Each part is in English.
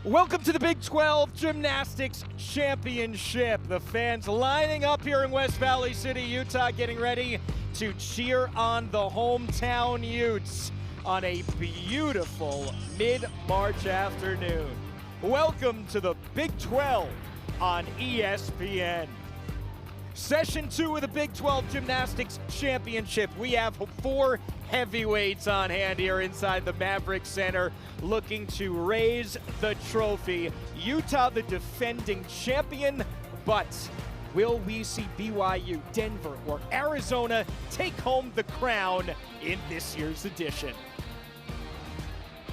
Welcome to the Big 12 Gymnastics Championship. The fans lining up here in West Valley City, Utah, getting ready to cheer on the hometown Utes on a beautiful mid-March afternoon. Welcome to the Big 12 on ESPN. Session 2 of the Big 12 Gymnastics Championship. We have 4 heavyweights on hand here inside the Maverick Center looking to raise the trophy. Utah, the defending champion, but will we see BYU, Denver, or Arizona take home the crown in this year's edition?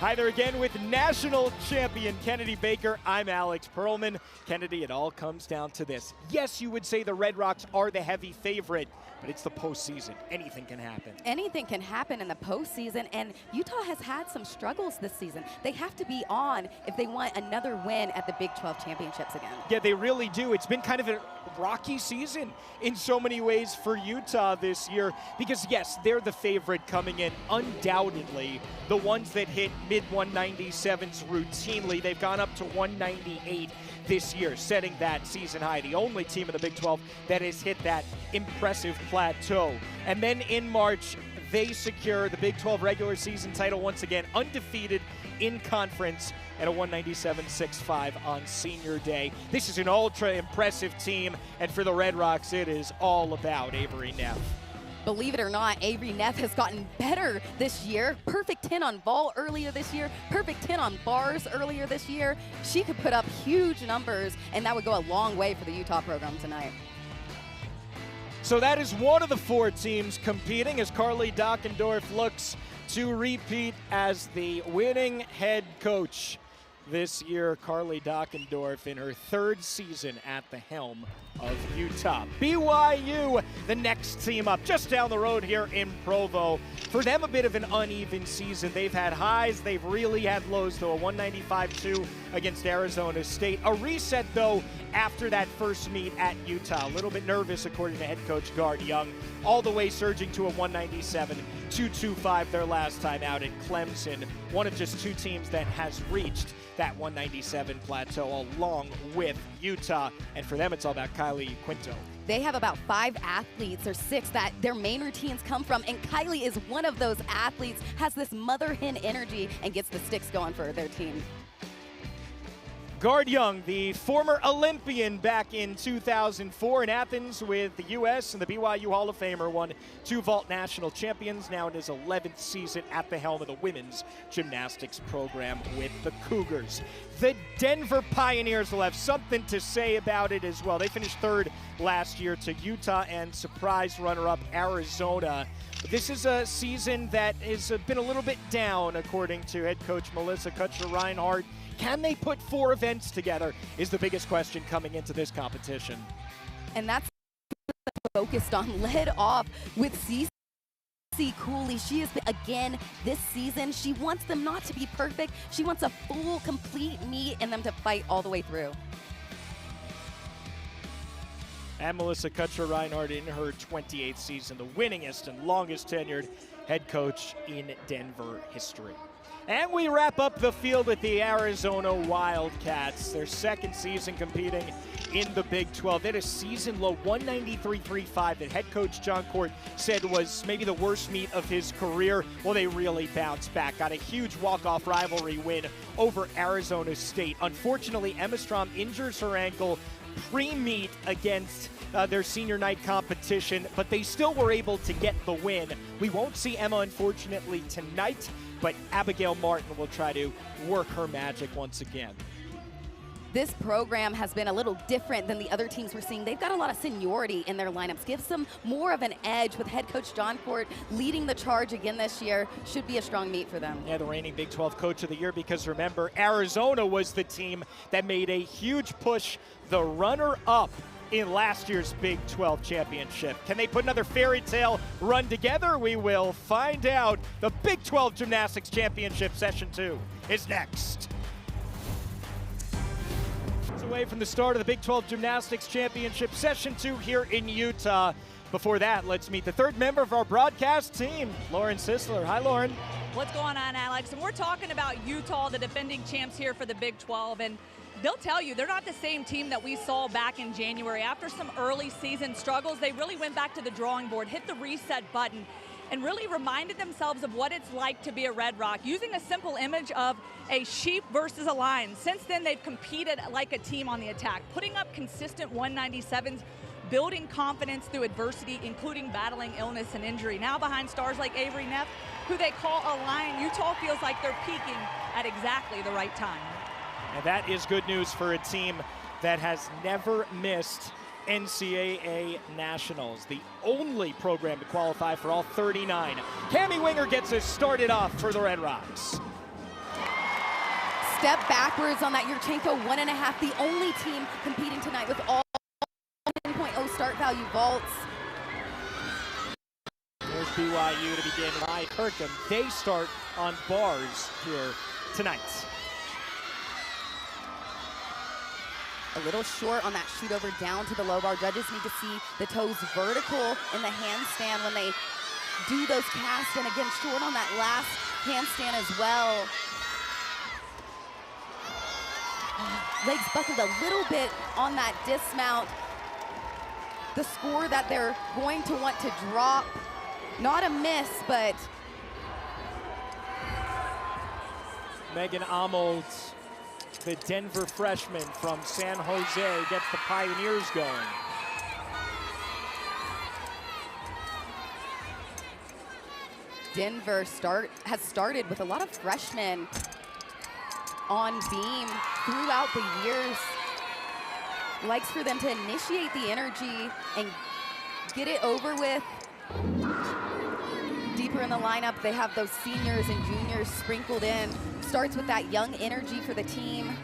Hi there again with national champion Kennedy Baker. I'm Alex Perlman. Kennedy, it all comes down to this. Yes, you would say the Red Rocks are the heavy favorite, but it's the postseason. Anything can happen. Anything can happen in the postseason, and Utah has had some struggles this season. They have to be on if they want another win at the Big 12 Championships again. Yeah, they really do. It's been kind of a rocky season in so many ways for Utah this year because, yes, they're the favorite coming in, undoubtedly. The ones that hit mid-197s routinely. They've gone up to 198 this year, setting that season high. The only team in the Big 12 that has hit that impressive plateau. And then in March, they secure the Big 12 regular season title once again, undefeated in conference at a 197.65 on senior day. This is an ultra impressive team, and for the Red Rocks, it is all about Avery Neff. Believe it or not, Avery Neff has gotten better this year. Perfect 10 on vault earlier this year, perfect 10 on bars earlier this year. She could put up huge numbers, and that would go a long way for the Utah program tonight. So that is one of the 4 teams competing as Carly Dockendorf looks to repeat as the winning head coach this year. Carly Dockendorf in her 3rd season at the helm of Utah. BYU, the next team up just down the road here in Provo. For them, a bit of an uneven season. They've had highs, they've really had lows, though. A 195-2 against Arizona State. A reset, though, after that first meet at Utah. A little bit nervous, according to head coach Guard Young. All the way surging to a 197-225 their last time out at Clemson. One of just 2 teams that has reached that 197 plateau along with Utah. And for them, it's all about Kylie Quinto. They have about 5 athletes or 6 that their main routines come from, and Kylie is one of those athletes, has this mother hen energy and gets the sticks going for their team. Guard Young, the former Olympian back in 2004 in Athens with the U.S. and the BYU Hall of Famer, won 2 vault national champions, now in his 11th season at the helm of the women's gymnastics program with the Cougars. The Denver Pioneers will have something to say about it as well. They finished 3rd last year to Utah and surprise runner-up Arizona. This is a season that has been a little bit down, according to head coach Melissa Kutcher-Reinhardt. Can they put 4 events together is the biggest question coming into this competition. And that's focused on, led off with Cece Cooley. She has been, again, this season, she wants them not to be perfect. She wants a full, complete meet and them to fight all the way through. And Melissa Kutcher-Reinhardt in her 28th season, the winningest and longest tenured head coach in Denver history. And we wrap up the field with the Arizona Wildcats, their 2nd season competing in the Big 12. They had a season low 193.35 that head coach John Court said was maybe the worst meet of his career. Well, they really bounced back, got a huge walk-off rivalry win over Arizona State. Unfortunately, Emma Strom injures her ankle pre-meet against their senior night competition, but they still were able to get the win. We won't see Emma, unfortunately, tonight, but Abigail Martin will try to work her magic once again. This program has been a little different than the other teams we're seeing. They've got a lot of seniority in their lineups. Gives them more of an edge with head coach John Court leading the charge again this year. Should be a strong meet for them. Yeah, the reigning Big 12 Coach of the Year, because remember, Arizona was the team that made a huge push, the runner-up in last year's Big 12 championship. Can they put another fairy tale run together? We will find out. The Big 12 Gymnastics Championship Session 2 is next. Away from the start of the Big 12 Gymnastics Championship Session 2 here in Utah. Before that, let's meet the 3rd member of our broadcast team, Lauren Sisler. Hi, Lauren. What's going on, Alex? And we're talking about Utah, the defending champs here for the Big 12, and they'll tell you they're not the same team that we saw back in January. After some early season struggles, they really went back to the drawing board, hit the reset button, and really reminded themselves of what it's like to be a Red Rock, using a simple image of a sheep versus a lion. Since then, they've competed like a team on the attack, putting up consistent 197s, building confidence through adversity, including battling illness and injury. Now behind stars like Avery Neff, who they call a lion, Utah feels like they're peaking at exactly the right time. And that is good news for a team that has never missed NCAA Nationals, the only program to qualify for all 39. Cami Winger gets us started off for the Red Rocks. Step backwards on that Yurchenko 1.5, the only team competing tonight with all 10.0 start value vaults. There's BYU to begin. Rye Kirkham, they start on bars here tonight. A little short on that shoot over down to the low bar. Judges need to see the toes vertical in the handstand when they do those casts, and again short on that last handstand as well. Legs buckled a little bit on that dismount. The score that they're going to want to drop, not a miss, but Megan Amold, the Denver freshman from San Jose, gets the Pioneers going. Denver has started with a lot of freshmen on beam throughout the years. Likes for them to initiate the energy and get it over with. Deeper in the lineup, they have those seniors and juniors sprinkled in. Starts with that young energy for the team.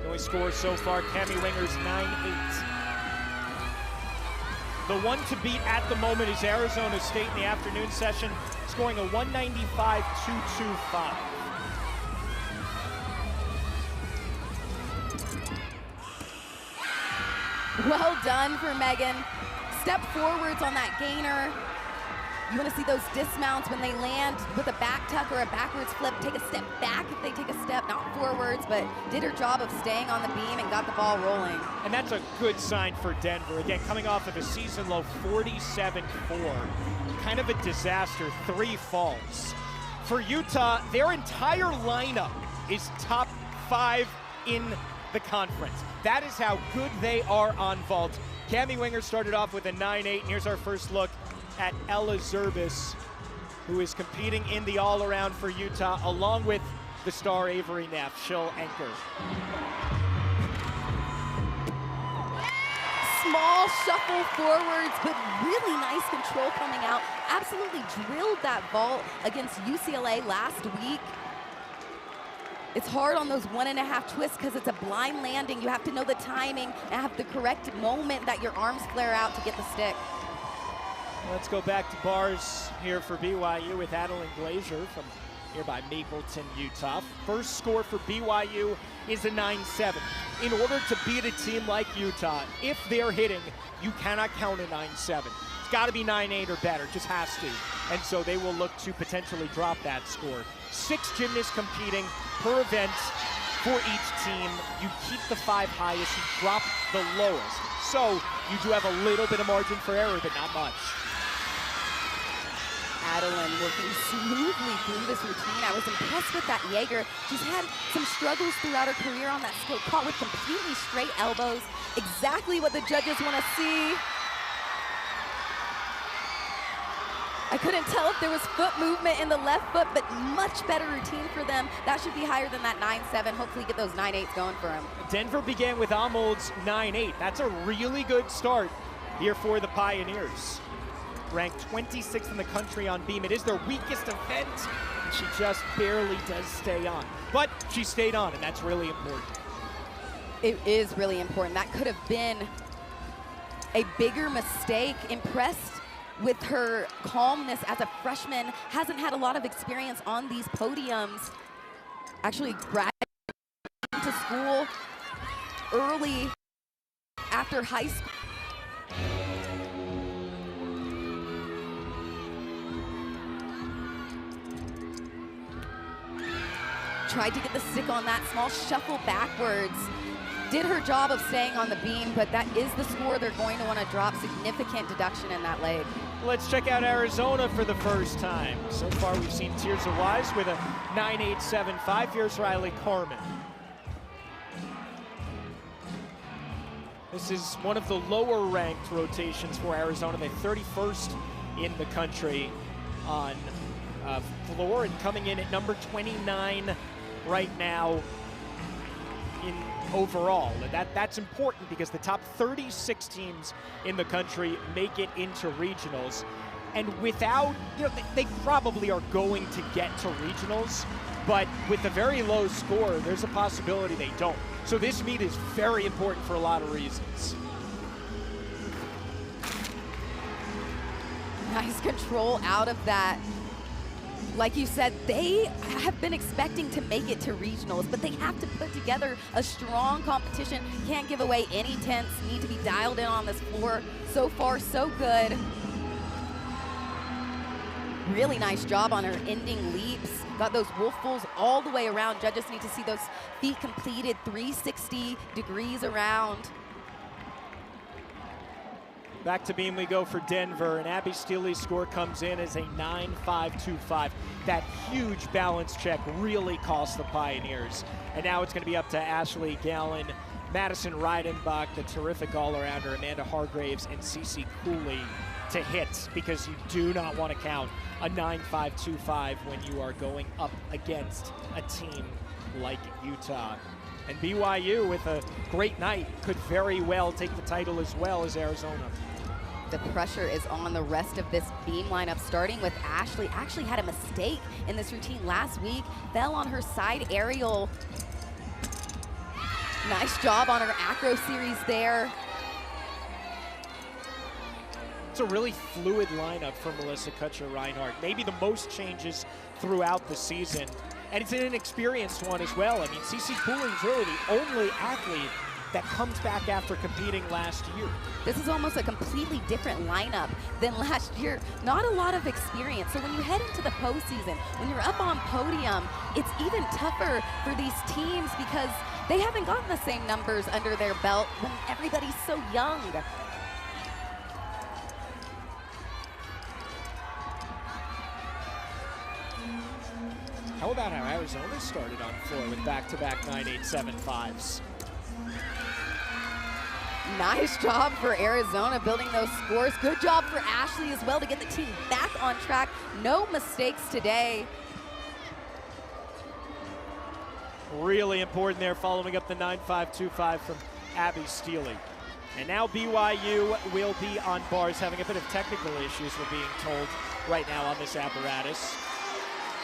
The only score so far, Cami Winger's 9-8. The one to beat at the moment is Arizona State in the afternoon session, scoring a 195-225. Well done for Megan. Step forwards on that gainer. You want to see those dismounts when they land with a back tuck or a backwards flip. Take a step back if they take a step, not forwards, but did her job of staying on the beam and got the ball rolling. And that's a good sign for Denver. Again, coming off of a season low 47-4. Kind of a disaster, 3 falls. For Utah, their entire lineup is top 5 in the conference. That is how good they are on vault. Cami Winger started off with a 9-8, and here's our first look at Ella Zerbis, who is competing in the all-around for Utah, along with the star Avery Neff. She'll anchor. Small shuffle forwards, but really nice control coming out. Absolutely drilled that vault against UCLA last week. It's hard on those 1.5 twists because it's a blind landing. You have to know the timing and have the correct moment that your arms flare out to get the stick. Let's go back to bars here for BYU with Adeline Glazier from nearby Mapleton, Utah. First score for BYU is a 9-7. In order to beat a team like Utah, if they're hitting, you cannot count a 9-7. It's got to be 9-8 or better, just has to. And so they will look to potentially drop that score. 6 gymnasts competing per event for each team. You keep the 5 highest, you drop the lowest. So you do have a little bit of margin for error, but not much. Adeline working smoothly through this routine. I was impressed with that Jaeger. She's had some struggles throughout her career on that skill, caught with completely straight elbows. Exactly what the judges want to see. I couldn't tell if there was foot movement in the left foot, but much better routine for them. That should be higher than that 9-7. Hopefully get those 9-8s going for them. Denver began with Amold's 9-8. That's a really good start here for the Pioneers. Ranked 26th in the country on beam. It is their weakest event, and she just barely does stay on. But she stayed on, and that's really important. It is really important. That could have been a bigger mistake. Impressed with her calmness as a freshman. Hasn't had a lot of experience on these podiums. Actually graduated to school early after high school. tried to get the stick on that small shuffle backwards. Did her job of staying on the beam, but that is the score they're going to want to drop. Significant deduction in that leg. Let's check out Arizona for the first time. So far, we've seen Tirza Wise with a 9.875. Here's Riley Carmen. This is one of the lower-ranked rotations for Arizona. They're 31st in the country on floor, and coming in at number 29 right now in overall. And that's important because the top 36 teams in the country make it into regionals. And without, they probably are going to get to regionals, but with a very low score, there's a possibility they don't. So this meet is very important for a lot of reasons. Nice control out of that. Like you said, they have been expecting to make it to regionals, but they have to put together a strong competition. Can't give away any tenths, need to be dialed in on this floor. So far, so good. Really nice job on her ending leaps. Got those wolf pulls all the way around. Judges need to see those feet completed 360 degrees around. Back to beam we go for Denver, and Abby Steely's score comes in as a 9.525. That huge balance check really cost the Pioneers. And now it's going to be up to Ashley Gallen, Madison Reidenbach, the terrific all-arounder, Amanda Hargraves, and Cece Cooley to hit, because you do not want to count a 9.525 when you are going up against a team like Utah. And BYU, with a great night, could very well take the title as well as Arizona. The pressure is on the rest of this beam lineup, starting with Ashley. Ashley had a mistake in this routine last week, fell on her side aerial. Nice job on her acro series there. It's a really fluid lineup for Melissa Kutcher-Reinhardt. Maybe the most changes throughout the season. And it's an inexperienced one as well. I mean, Cece Cooley's really the only athlete that comes back after competing last year. This is almost a completely different lineup than last year. Not a lot of experience. So when you head into the postseason, when you're up on podium, it's even tougher for these teams because they haven't gotten the same numbers under their belt when everybody's so young. How about how Arizona started on floor with back-to-back 9.875s? Nice job for Arizona building those scores. Good job for Ashley as well to get the team back on track. No mistakes today. Really important there, following up the 9.525 from Abby Steely. And now BYU will be on bars, having a bit of technical issues, we're being told right now on this apparatus.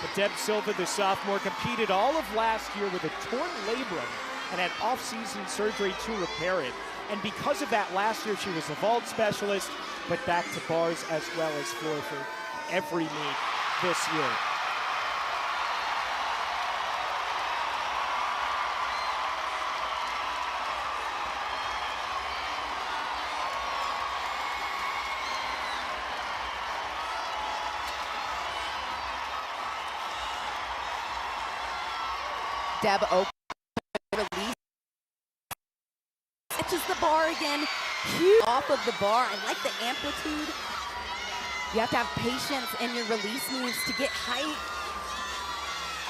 But Deb Silva, the sophomore, competed all of last year with a torn labrum and had off-season surgery to repair it. And because of that, last year she was a vault specialist, but back to bars as well as floor for every meet this year. Deb open release. Catches the bar again. Huge off of the bar. I like the amplitude. You have to have patience in your release moves to get height.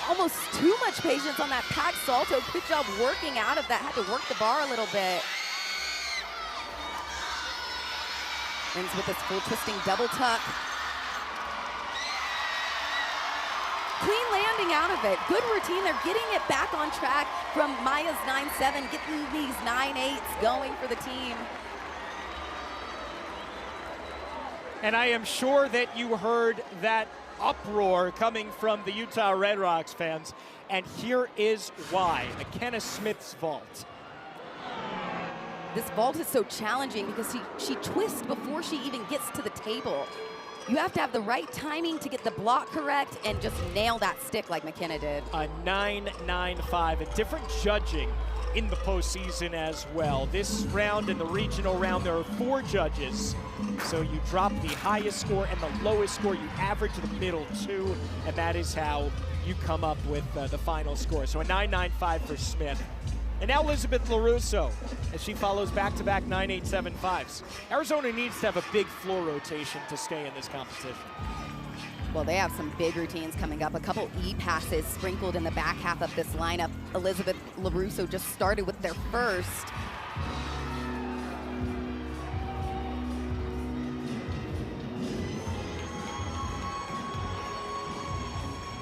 Almost too much patience on that pack salto. Good job working out of that. Had to work the bar a little bit. Ends with this full twisting double tuck. Clean landing out of it. Good routine. They're getting it back on track from Maya's 9.7, getting these 9.8s going for the team. And I am sure that you heard that uproar coming from the Utah Red Rocks fans. And here is why. McKenna Smith's vault. This vault is so challenging because she twists before she even gets to the table. You have to have the right timing to get the block correct and just nail that stick like McKenna did. A 9.95, and different judging in the postseason as well. This round and the regional round, there are 4 judges. So you drop the highest score and the lowest score. You average the middle 2, and that is how you come up with the final score. So a 9.95 for Smith. And now Elizabeth LaRusso, as she follows back-to-back 9.875s. Arizona needs to have a big floor rotation to stay in this competition. Well, they have some big routines coming up. A couple E-passes sprinkled in the back half of this lineup. Elizabeth LaRusso just started with their first.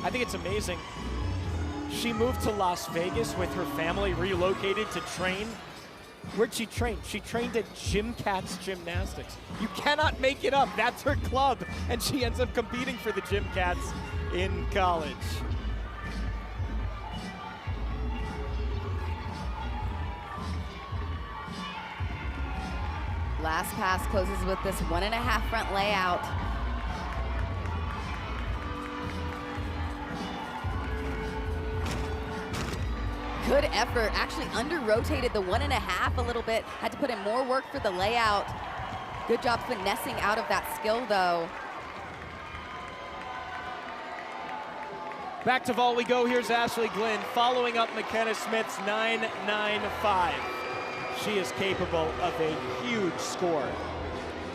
I think it's amazing. She moved to Las Vegas with her family, relocated to train. Where'd she train? She trained at Gym Cats Gymnastics. You cannot make it up. That's her club. And she ends up competing for the Gym Cats in college. Last pass closes with this 1.5 front layout. Good effort, actually under-rotated the 1.5 a little bit. Had to put in more work for the layout. Good job finessing out of that skill though. Back to vault we go. Here's Ashley Glynn following up McKenna Smith's 9.95. She is capable of a huge score.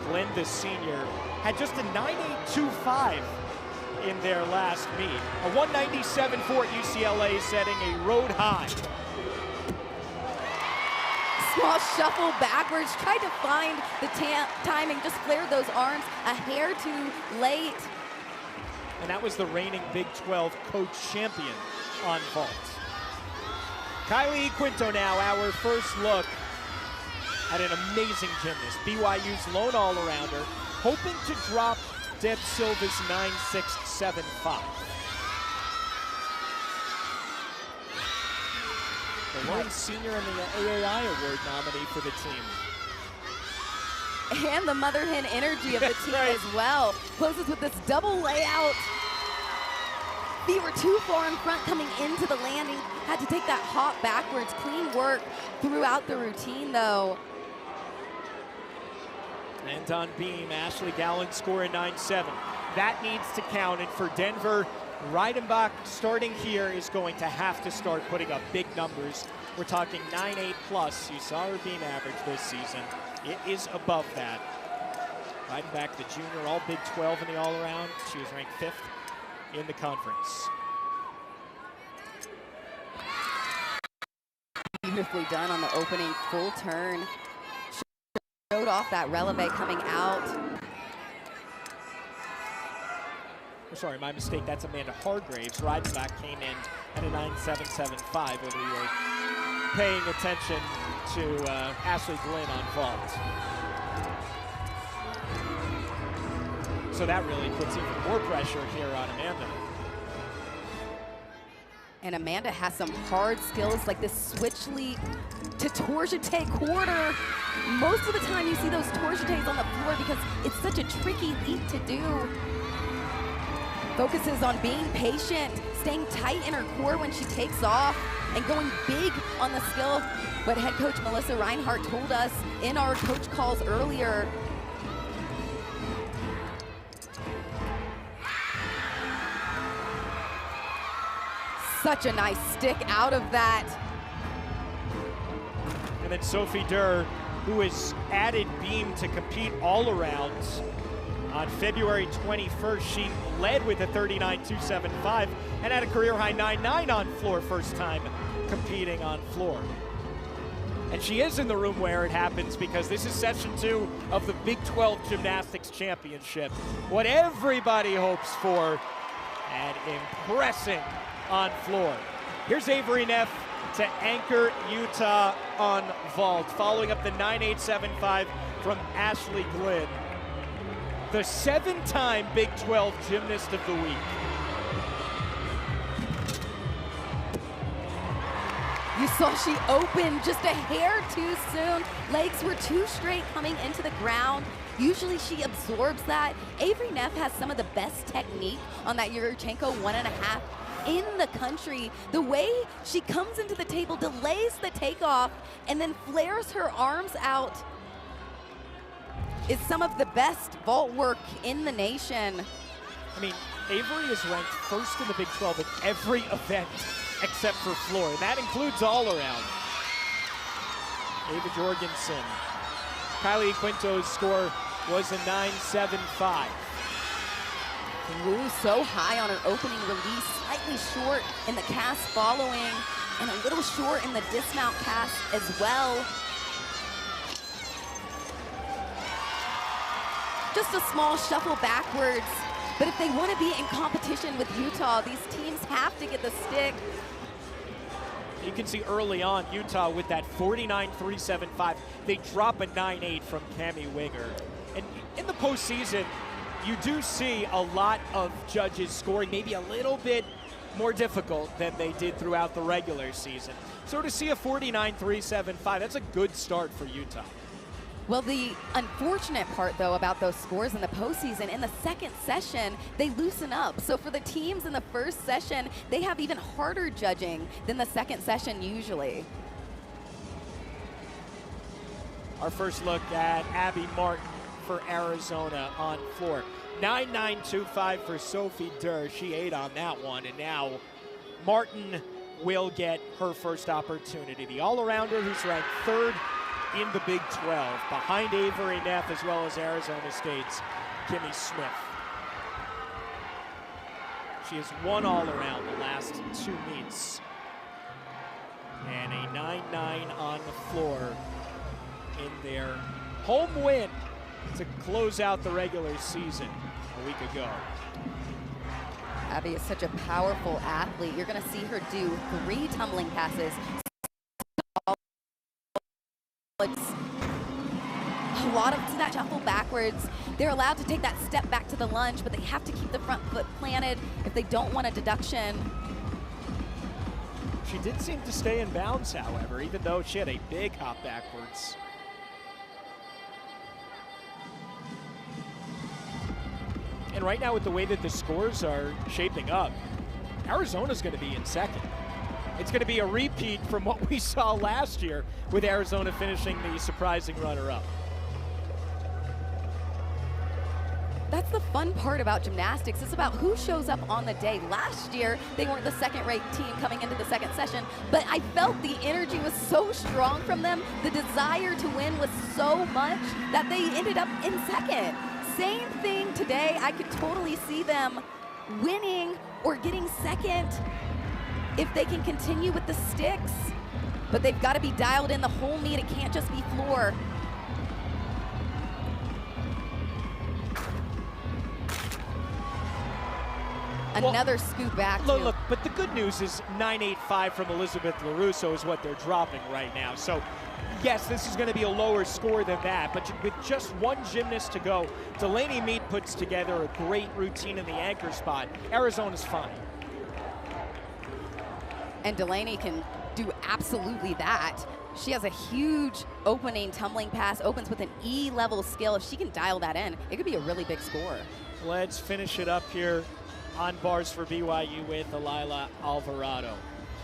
Glynn, the senior, had just a 9.825 in their last meet. A 197.4 at UCLA, setting a road high. Small shuffle backwards, tried to find the timing, just flared those arms a hair too late. And that was the reigning Big 12 coach champion on vault. Kylie Quinto now, our first look at an amazing gymnast. BYU's lone all-arounder, hoping to drop Deb Silva's 9.675. The lone senior and the AAI award nominee for the team. And the mother hen energy of the team right. as well. Closes with this double layout. Feet were too far in front coming into the landing. Had to take that hop backwards. Clean work throughout the routine though. And on beam, Ashley Gallen scoring 9.7. That needs to count, and for Denver, Reidenbach starting here is going to have to start putting up big numbers. We're talking 9.8 plus. You saw her beam average this season. It is above that. Reidenbach, the junior, all Big 12 in the all-around. She was ranked 5th in the conference. Beautifully done on the opening full turn. Showed off that releve coming out. Oh, sorry, my mistake. That's Amanda Hargraves. Reidenbach came in at a 9.775 when we were paying attention to Ashley Glynn on vault. So that really puts even more pressure here on Amanda. And Amanda has some hard skills like this switch leap to tourniquet quarter. Most of the time you see those tourniquets on the floor because it's such a tricky leap to do. Focuses on being patient, staying tight in her core when she takes off, and going big on the skill. But head coach Melissa Reinhart told us in our coach calls earlier, such a nice stick out of that. And then Sophie Durr, who has added beam to compete all around. On February 21st, she led with a 39.275 and had a career high 9.9 on floor, first time competing on floor. And she is in the room where it happens because this is session 2 of the Big 12 Gymnastics Championship. What everybody hopes for, and impressing on floor. Here's Avery Neff to anchor Utah on vault, following up the 9.875 from Ashley Glynn, the 7-time Big 12 Gymnast of the Week. You saw she opened just a hair too soon. Legs were too straight coming into the ground. Usually she absorbs that. Avery Neff has some of the best technique on that Yurchenko 1.5 in the country. The way she comes into the table, delays the takeoff, and then flares her arms out is some of the best vault work in the nation. I mean, Avery is ranked first in the Big 12 in every event except for floor, and that includes all around. Ava Jorgensen. Kylie Quinto's score was a 9.75. Flew so high on her opening release, slightly short in the cast following, and a little short in the dismount cast as well. Just a small shuffle backwards, but if they want to be in competition with Utah, these teams have to get the stick. You can see early on Utah with that 49.375. They drop a 9.8 from Cami Winger. And in the postseason, you do see a lot of judges scoring maybe a little bit more difficult than they did throughout the regular season. So to see a 49.375, that's a good start for Utah. Well, the unfortunate part, though, about those scores in the postseason, in the second session, they loosen up. So for the teams in the first session, they have even harder judging than the second session usually. Our first look at Abby Martin for Arizona on floor. 9.925 for Sophie Durr. She ate on that one, and now Martin will get her first opportunity. The all-arounder who's ranked third in the Big 12, behind Avery Neff as well as Arizona State's Kimmy Smith. She has won all around the last two meets. And a 9.9 on the floor in their home win to close out the regular season a week ago. Abby is such a powerful athlete. You're going to see her do 3 tumbling passes. A lot of that shuffle backwards. They're allowed to take that step back to the lunge, but they have to keep the front foot planted if they don't want a deduction. She did seem to stay in bounds, however, even though she had a big hop backwards. And right now, with the way that the scores are shaping up, Arizona's going to be in second. It's going to be a repeat from what we saw last year with Arizona finishing the surprising runner-up. That's the fun part about gymnastics. It's about who shows up on the day. Last year, they weren't the second-rate team coming into the second session, but I felt the energy was so strong from them. The desire to win was so much that they ended up in second. Same thing today. I could totally see them winning or getting second if they can continue with the sticks. But they've got to be dialed in the whole meet. It can't just be floor. Another scoop back. Look, but the good news is 9.85 from Elizabeth LaRusso is what they're dropping right now. So, yes, this is going to be a lower score than that, but with just one gymnast to go, Delaney Mead puts together a great routine in the anchor spot. Arizona's fine. And Delaney can do absolutely that. She has a huge opening tumbling pass, opens with an E-level skill. If she can dial that in, it could be a really big score. Let's finish it up here on bars for BYU with Alila Alvarado.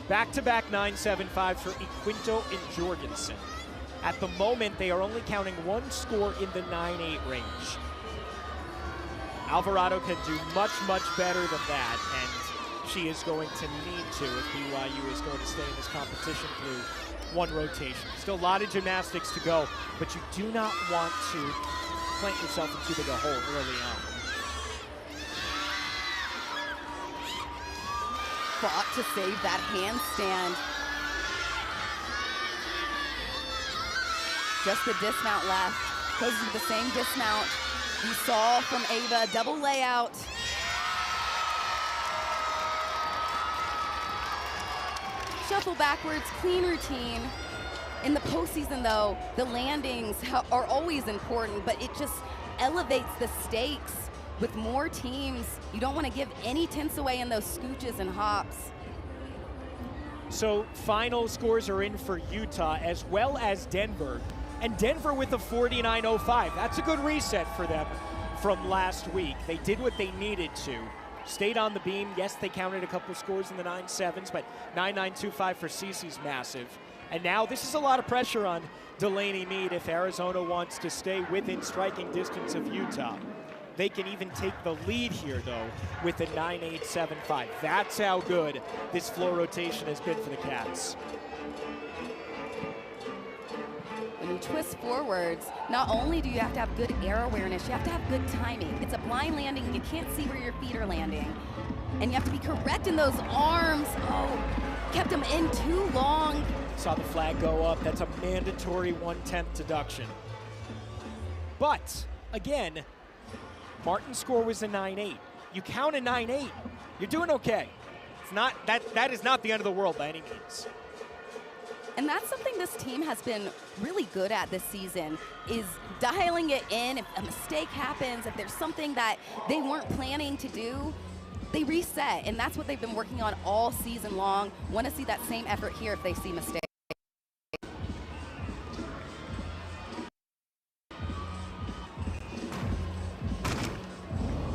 Back-to-back 9.75s for Iquinto and Jorgensen. At the moment, they are only counting one score in the 9.8 range. Alvarado can do much, much better than that, and she is going to need to if BYU is going to stay in this competition through one rotation. Still a lot of gymnastics to go, but you do not want to plant yourself in too big a hole early on. Fought to save that handstand. Just the dismount left. Goes to the same dismount you saw from Ava. Double layout. Shuffle backwards, clean routine. In the postseason, though, the landings are always important, but it just elevates the stakes. With more teams, you don't want to give any tenths away in those scooches and hops. So final scores are in for Utah as well as Denver. And Denver with a 49.05. That's a good reset for them from last week. They did what they needed to. Stayed on the beam. Yes, they counted a couple scores in the 9.7s, but 9.925 for Cece's massive. And now this is a lot of pressure on Delaney Mead if Arizona wants to stay within striking distance of Utah. they can even take the lead here, though, with a 9-8-7-5. That's how good this floor rotation has been for the Cats. When you twist forwards, not only do you have to have good air awareness, you have to have good timing. It's a blind landing, and you can't see where your feet are landing. And you have to be correct in those arms. Oh, kept them in too long. Saw the flag go up. That's a mandatory 1/10 deduction. But, again, Martin's score was a 9-8. You count a 9-8, you're doing okay. It's not that is not the end of the world by any means. And that's something this team has been really good at this season, is dialing it in. If a mistake happens, if there's something that they weren't planning to do, they reset. And that's what they've been working on all season long. Want to see that same effort here if they see mistakes.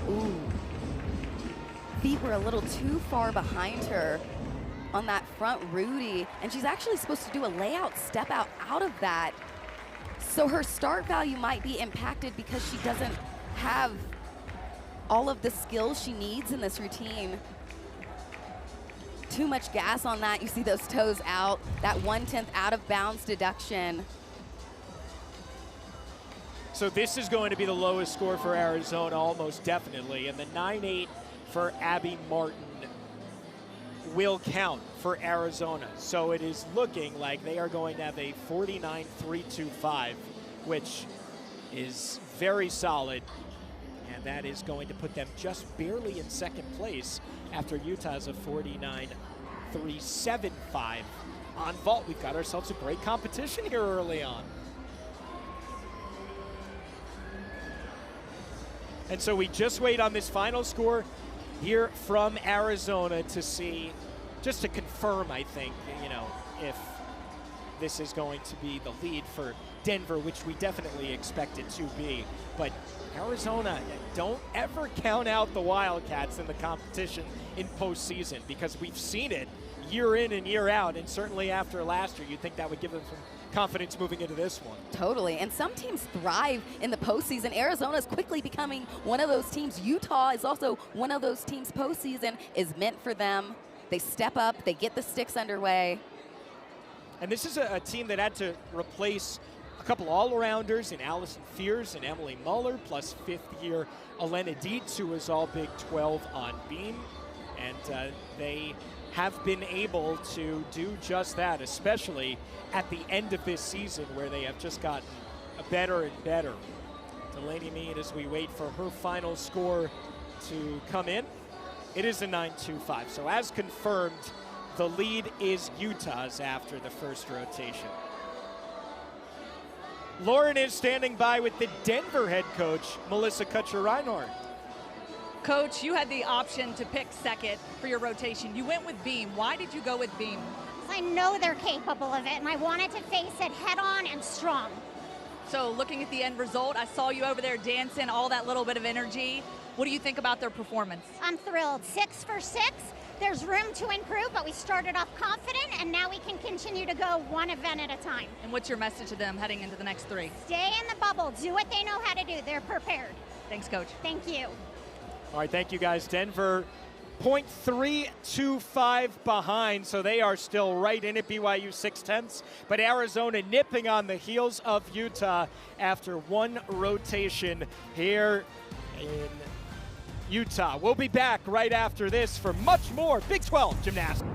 Ooh. Feet were a little too far behind her on that front Rudy, and she's actually supposed to do a layout step out of that. So her start value might be impacted because she doesn't have all of the skills she needs in this routine. Too much gas on that. You see those toes out, that 1/10 out of bounds deduction. So this is going to be the lowest score for Arizona, almost definitely, and the 9-8 for Abby Martin will count for Arizona. So it is looking like they are going to have a 49-3-2-5, which is very solid. And that is going to put them just barely in second place after Utah's a 49-3-7-5 on vault. We've got ourselves a great competition here early on. And so we just wait on this final score here from Arizona to see, just to confirm, I think, you know, if this is going to be the lead for Denver, which we definitely expect it to be. But Arizona, don't ever count out the Wildcats in the competition in postseason, because we've seen it year in and year out, and certainly after last year, you'd think that would give them some confidence moving into this one. Totally, and some teams thrive in the postseason. Arizona is quickly becoming one of those teams. Utah is also one of those teams. Postseason is meant for them. They step up, they get the sticks underway. And this is a team that had to replace a couple all-arounders in Allison Fears and Emily Muller, plus fifth-year Elena Dietz, who was all Big 12 on beam. And they have been able to do just that, especially at the end of this season, where they have just gotten better and better. Delaney Mead, as we wait for her final score to come in, it is a 9-2-5. So as confirmed, the lead is Utah's after the first rotation. Lauren is standing by with the Denver head coach, Melissa Kutcher-Reinhardt. Coach, you had the option to pick second for your rotation. You went with beam. Why did you go with beam? I know they're capable of it, and I wanted to face it head on and strong. So looking at the end result, I saw you over there dancing, all that little bit of energy. What do you think about their performance? I'm thrilled. 6 for 6. There's room to improve, but we started off confident, and now we can continue to go one event at a time. And what's your message to them heading into the next 3? Stay in the bubble. Do what they know how to do. They're prepared. Thanks, Coach. Thank you. All right, thank you, guys. Denver 0.325 behind, so they are still right in it, BYU 6/10. But Arizona nipping on the heels of Utah after one rotation here in Utah. We'll be back right after this for much more Big 12 gymnastics.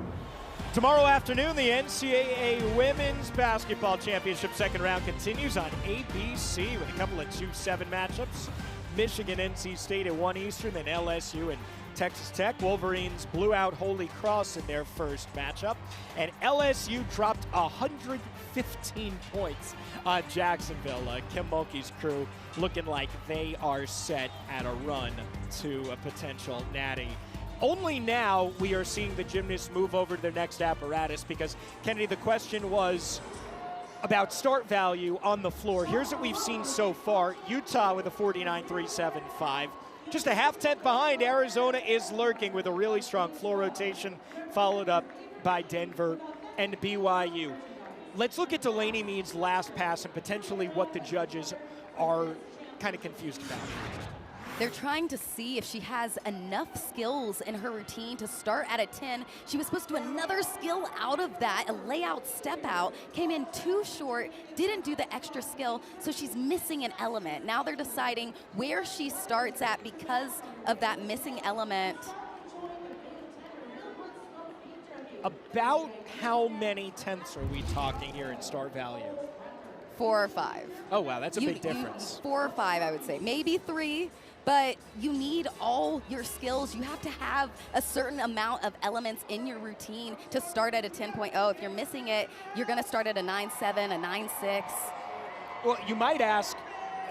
Tomorrow afternoon, the NCAA Women's Basketball Championship second round continues on ABC with a couple of 2-7 matchups. Michigan, NC State at 1 Eastern, then LSU and Texas Tech. Wolverines blew out Holy Cross in their first matchup, and LSU dropped 115 points on Jacksonville. Kim Mulkey's crew looking like they are set at a run to a potential natty. Only now we are seeing the gymnasts move over to their next apparatus, because, Kennedy, the question was about start value on the floor. Here's what we've seen so far. Utah with a 49-3-7-5. Just a half-tenth behind. Arizona is lurking with a really strong floor rotation, followed up by Denver and BYU. Let's look at Delaney Mead's last pass and potentially what the judges are kind of confused about. They're trying to see if she has enough skills in her routine to start at a 10. She was supposed to do another skill out of that, a layout step out, came in too short, didn't do the extra skill, so she's missing an element. Now they're deciding where she starts at because of that missing element. About how many tenths are we talking here in start value? 4 or 5. Oh, wow, that's a big difference. 4 or 5, I would say. Maybe 3, but you need all your skills. You have to have a certain amount of elements in your routine to start at a 10.0. If you're missing it, you're going to start at a 9.7, a 9.6. Well, you might ask,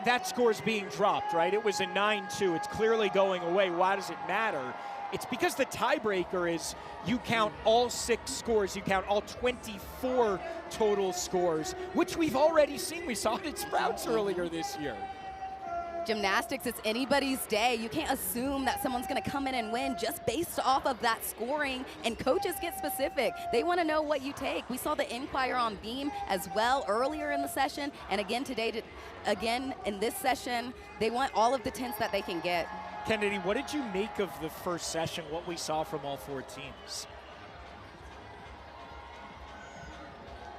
that score's being dropped, right? It was a 9-2. It's clearly going away. Why does it matter? It's because the tiebreaker is you count all 6 scores, you count all 24 total scores, which we've already seen. We saw it at Sprouts earlier this year. Gymnastics, it's anybody's day. You can't assume that someone's going to come in and win just based off of that scoring, and coaches get specific. They want to know what you take. We saw the Inquire on beam as well earlier in the session, and again today, again in this session, they want all of the 10s that they can get. Kennedy, what did you make of the first session, what we saw from all 4 teams?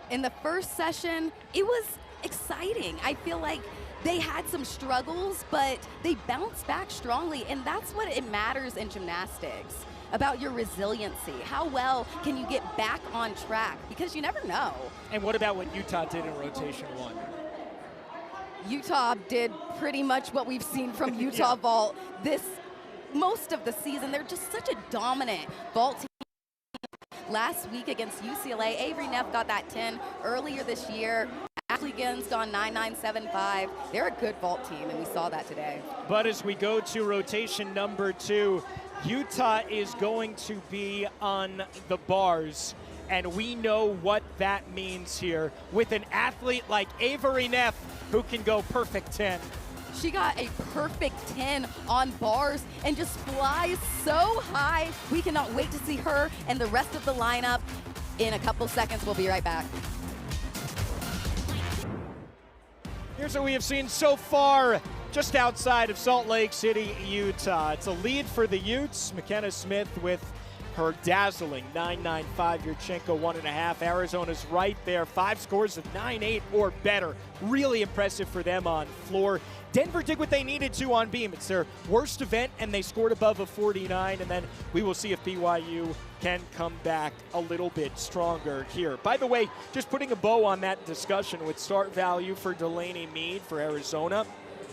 In the first session, it was exciting. I feel like they had some struggles, but they bounced back strongly, and that's what it matters in gymnastics, about your resiliency. How well can you get back on track? Because you never know. And what about what Utah did in rotation 1? Utah did pretty much what we've seen from Utah Vault most of the season. They're just such a dominant vault team. Last week against UCLA, Avery Neff got that 10 earlier this year. Ashley Ginn's gone 9.975. They're a good vault team, and we saw that today. But as we go to rotation number 2, Utah is going to be on the bars, and we know what that means here with an athlete like Avery Neff who can go perfect 10. She got a perfect 10 on bars and just flies so high. We cannot wait to see her and the rest of the lineup in a couple seconds. We'll be right back. Here's what we have seen so far just outside of Salt Lake City, Utah. It's a lead for the Utes. McKenna Smith with her dazzling 9.95, Yurchenko 1.5. Arizona's right there, 5 scores of 9.8 or better. Really impressive for them on floor. Denver did what they needed to on beam. It's their worst event, and they scored above a 49, and then we will see if BYU can come back a little bit stronger here. By the way, just putting a bow on that discussion with start value for Delaney Mead for Arizona,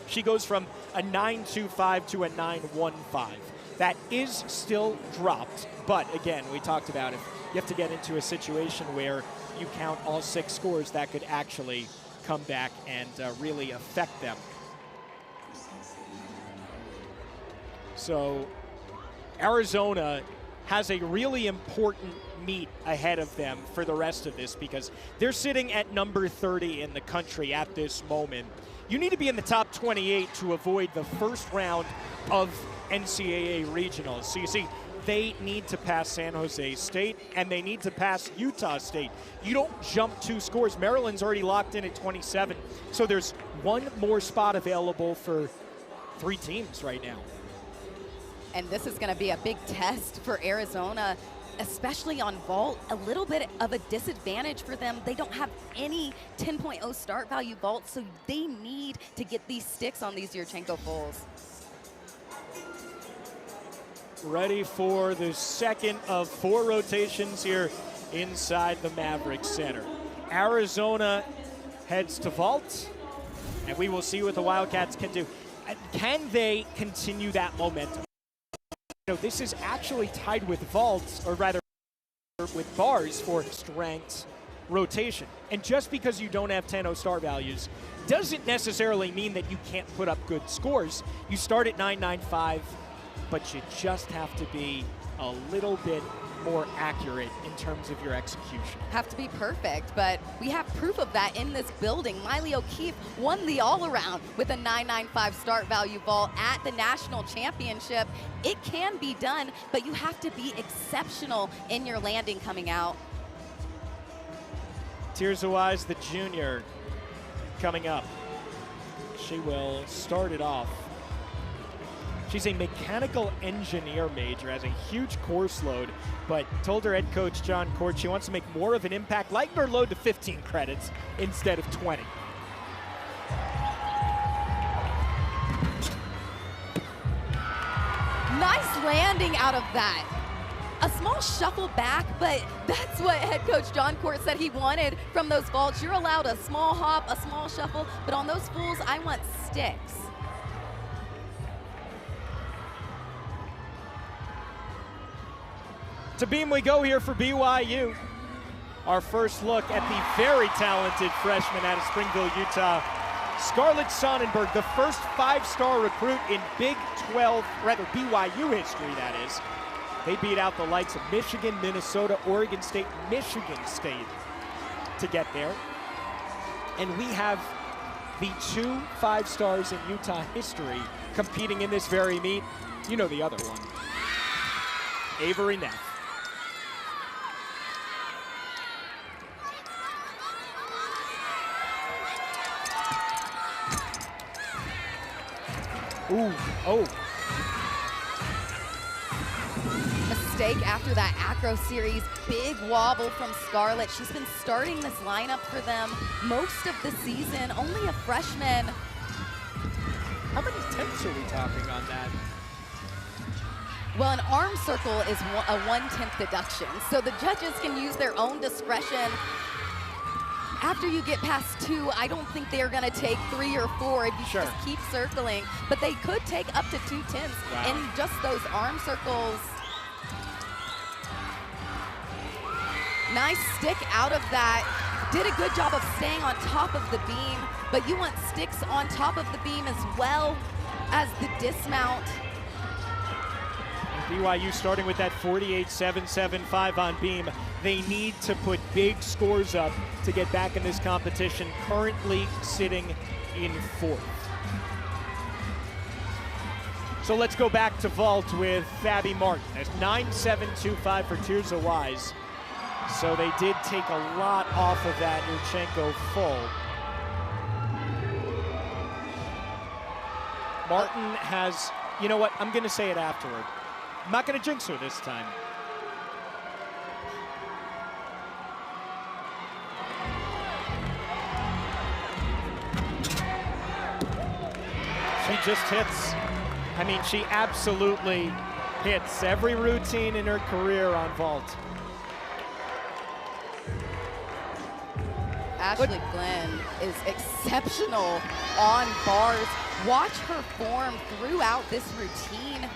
she goes from a 9.25 to a 9.15. That is still dropped, but again, we talked about if you have to get into a situation where you count all 6 scores, that could actually come back and really affect them. So Arizona has a really important meet ahead of them for the rest of this because they're sitting at number 30 in the country at this moment. You need to be in the top 28 to avoid the first round of NCAA regionals. So you see, they need to pass San Jose State and they need to pass Utah State. You don't jump 2 scores. Maryland's already locked in at 27. So there's one more spot available for 3 teams right now. And this is going to be a big test for Arizona, especially on vault. A little bit of a disadvantage for them. They don't have any 10.0 start value vaults, so they need to get these sticks on these Yurchenko fulls. Ready for the second of 4 rotations here inside the Mavericks Center. Arizona heads to vault, and we will see what the Wildcats can do. Can they continue that momentum? You know, this is actually tied with vaults, or rather with bars for ranked rotation. And just because you don't have 10.0 star values doesn't necessarily mean that you can't put up good scores. You start at 9.95, but you just have to be a little bit more accurate in terms of your execution. Have to be perfect, but we have proof of that in this building. Miley O'Keefe won the all-around with a 9.95 start value vault at the national championship. It can be done, but you have to be exceptional in your landing coming out. Tirza Wise, the junior, coming up. She will start it off. She's a mechanical engineer major, has a huge course load, but told her head coach John Court she wants to make more of an impact, lighten her load to 15 credits instead of 20. Nice landing out of that. A small shuffle back, but that's what head coach John Court said he wanted from those vaults. You're allowed a small hop, a small shuffle, but on those fulls, I want sticks. To beam we go here for BYU. Our first look at the very talented freshman out of Springville, Utah, Scarlett Sonnenberg, the first 5-star recruit in Big 12, rather BYU history, that is. They beat out the likes of Michigan, Minnesota, Oregon State, Michigan State to get there. And we have the 2 5-stars in Utah history competing in this very meet. You know the other one, Avery Neff. Ooh, oh. Mistake after that acro series. Big wobble from Scarlett. She's been starting this lineup for them most of the season. Only a freshman. How many tenths are we talking on that? Well, an arm circle is a 1/10 deduction. So the judges can use their own discretion. After you get past 2, I don't think they're going to take 3 or 4 if you Sure. just keep circling. But they could take up to 2 tenths Wow. in just those arm circles. Nice stick out of that. Did a good job of staying on top of the beam, but you want sticks on top of the beam as well as the dismount. BYU starting with that 48.775 on beam. They need to put big scores up to get back in this competition, currently sitting in 4th. So let's go back to vault with Abby Martin. There's 9.725 for Tirza Wise. So they did take a lot off of that Yurchenko full. Martin has, you know what, I'm going to say it afterward. I'm not going to jinx her this time. She just hits. I mean, she absolutely hits every routine in her career on vault. Ashley Glenn is exceptional on bars. Watch her form throughout this routine.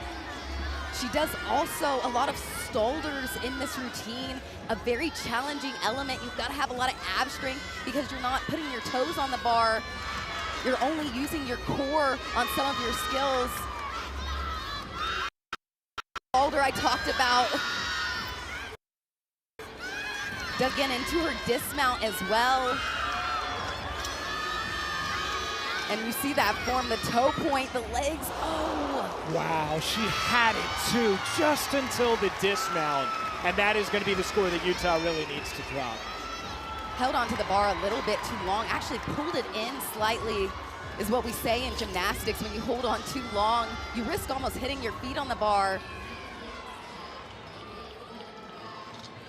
She does also a lot of stoulders in this routine, a very challenging element. You've got to have a lot of ab strength because you're not putting your toes on the bar. You're only using your core on some of your skills. Boulder I talked about. Dug into her dismount as well. And you see that form, the toe point, the legs, oh. Wow, she had it too, just until the dismount. And that is going to be the score that Utah really needs to drop. Held onto the bar a little bit too long, actually pulled it in slightly, is what we say in gymnastics. When you hold on too long, you risk almost hitting your feet on the bar.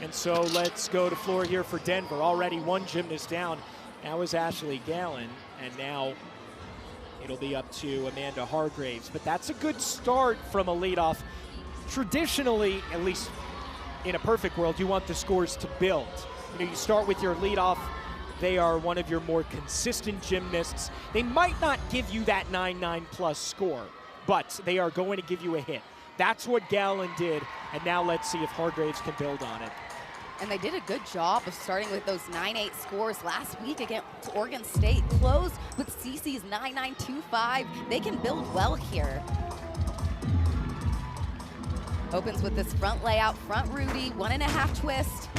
And so let's go to floor here for Denver. Already one gymnast down. Now is Ashley Gallen, and now it'll be up to Amanda Hargraves. But that's a good start from a leadoff. Traditionally, at least in a perfect world, you want the scores to build. You know, you start with your leadoff. They are one of your more consistent gymnasts. They might not give you that 9-9 plus score, but they are going to give you a hit. That's what Gallen did, and now let's see if Hargraves can build on it. And they did a good job of starting with those 9-8 scores last week against Oregon State. Closed with CC's 9-9-2-5. They can build well here. Opens with this front layout, front Rudy, 1.5 twist.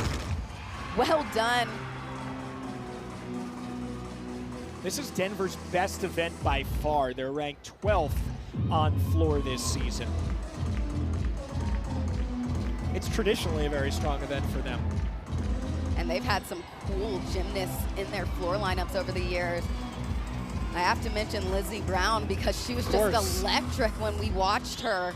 Well done. This is Denver's best event by far. They're ranked 12th on floor this season. It's traditionally a very strong event for them. And they've had some cool gymnasts in their floor lineups over the years. I have to mention Lizzie Brown because she was just electric when we watched her.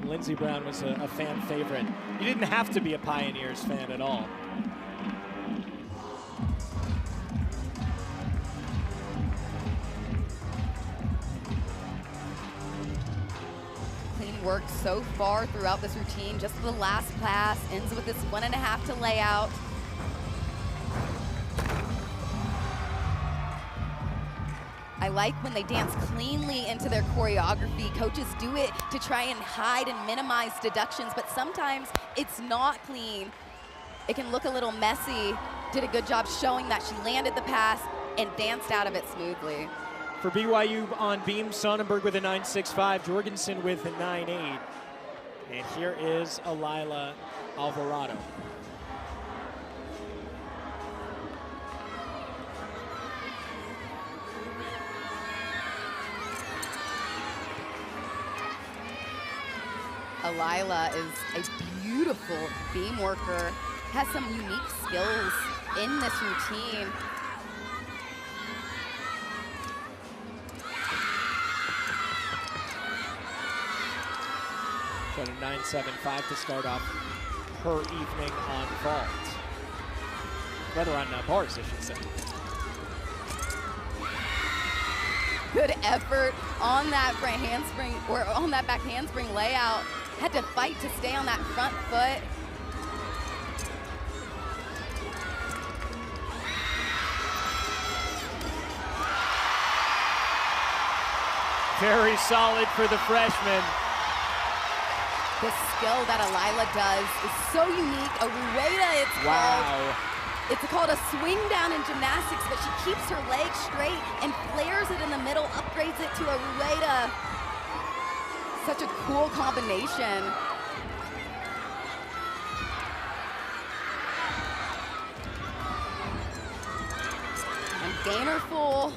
Lindsey Brown was a fan favorite. You didn't have to be a Pioneers fan at all. Clean work so far throughout this routine. Just the last pass ends with this 1.5 to layout. I like when they dance cleanly into their choreography. Coaches do it to try and hide and minimize deductions, but sometimes it's not clean. It can look a little messy. Did a good job showing that she landed the pass and danced out of it smoothly. For BYU on beam, Sonnenberg with a 9.65, Jorgensen with a 9.8. And here is Alila Alvarado. Alila is a beautiful beam worker, has some unique skills in this routine. Got a 9.75 to start off her evening on vault. Rather on bars, I should say. Good effort on that front handspring, or on that back handspring layout. Had to fight to stay on that front foot. Very solid for the freshman. The skill that Alila does is so unique. A rueda, it's called. It's called a swing down in gymnastics, but she keeps her legs straight and flares it in the middle, upgrades it to a rueda. Such a cool combination. And gainer full.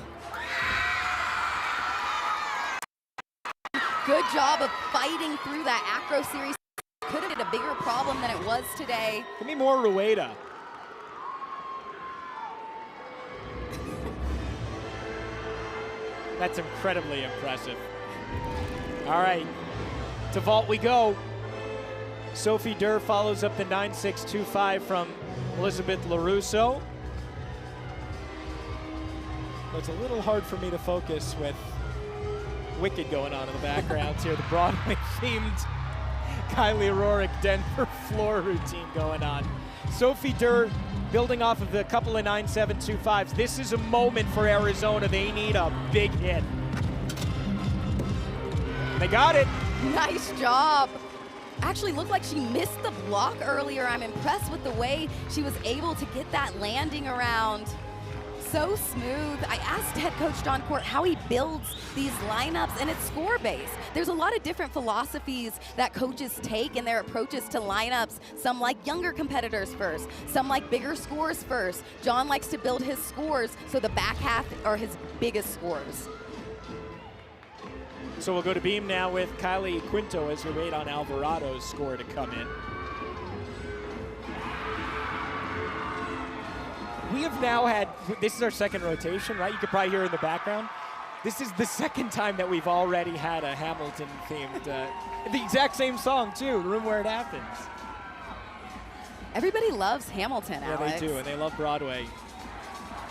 Good job of fighting through that acro series. Could have been a bigger problem than it was today. Give me more rueda. That's incredibly impressive. All right, to vault we go. Sophie Durr follows up the 9.625 from Elizabeth LaRusso. It's a little hard for me to focus with Wicked going on in the background here. The Broadway-themed Kylie Rorick Denver floor routine going on. Sophie Durr building off of the couple of 9.725s. This is a moment for Arizona. They need a big hit. They got it. Nice job. Actually looked like she missed the block earlier. I'm impressed with the way she was able to get that landing around. So smooth. I asked head coach John Court how he builds these lineups, and it's score-based. There's a lot of different philosophies that coaches take in their approaches to lineups. Some like younger competitors first, some like bigger scores first. John likes to build his scores so the back half are his biggest scores. So we'll go to beam now with Kylie Quinto as we wait on Alvarado's score to come in. We have now had, this is our second rotation, right? You could probably hear in the background. This is the second time that we've already had a Hamilton-themed, the exact same song too, The Room Where It Happens. Everybody loves Hamilton, yeah, Alex. They do, and they love Broadway.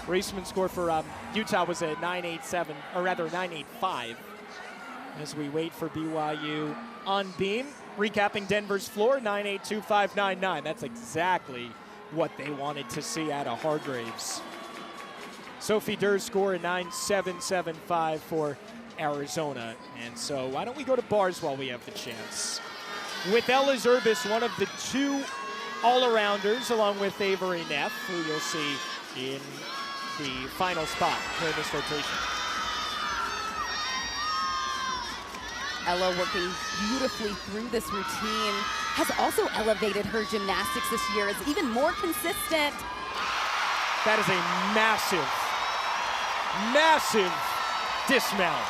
Reisman score for Utah was a 9.87, or rather 9.85. As we wait for BYU on beam, recapping Denver's floor, 9.82599. That's exactly what they wanted to see out of Hargraves. Sophie Durr's score a 9.775 for Arizona. And so why don't we go to bars while we have the chance. With Ella Zerbis, one of the two all-arounders, along with Avery Neff, who you'll see in the final spot for this rotation. Ella working beautifully through this routine, has also elevated her gymnastics this year, is even more consistent. That is a massive, massive dismount.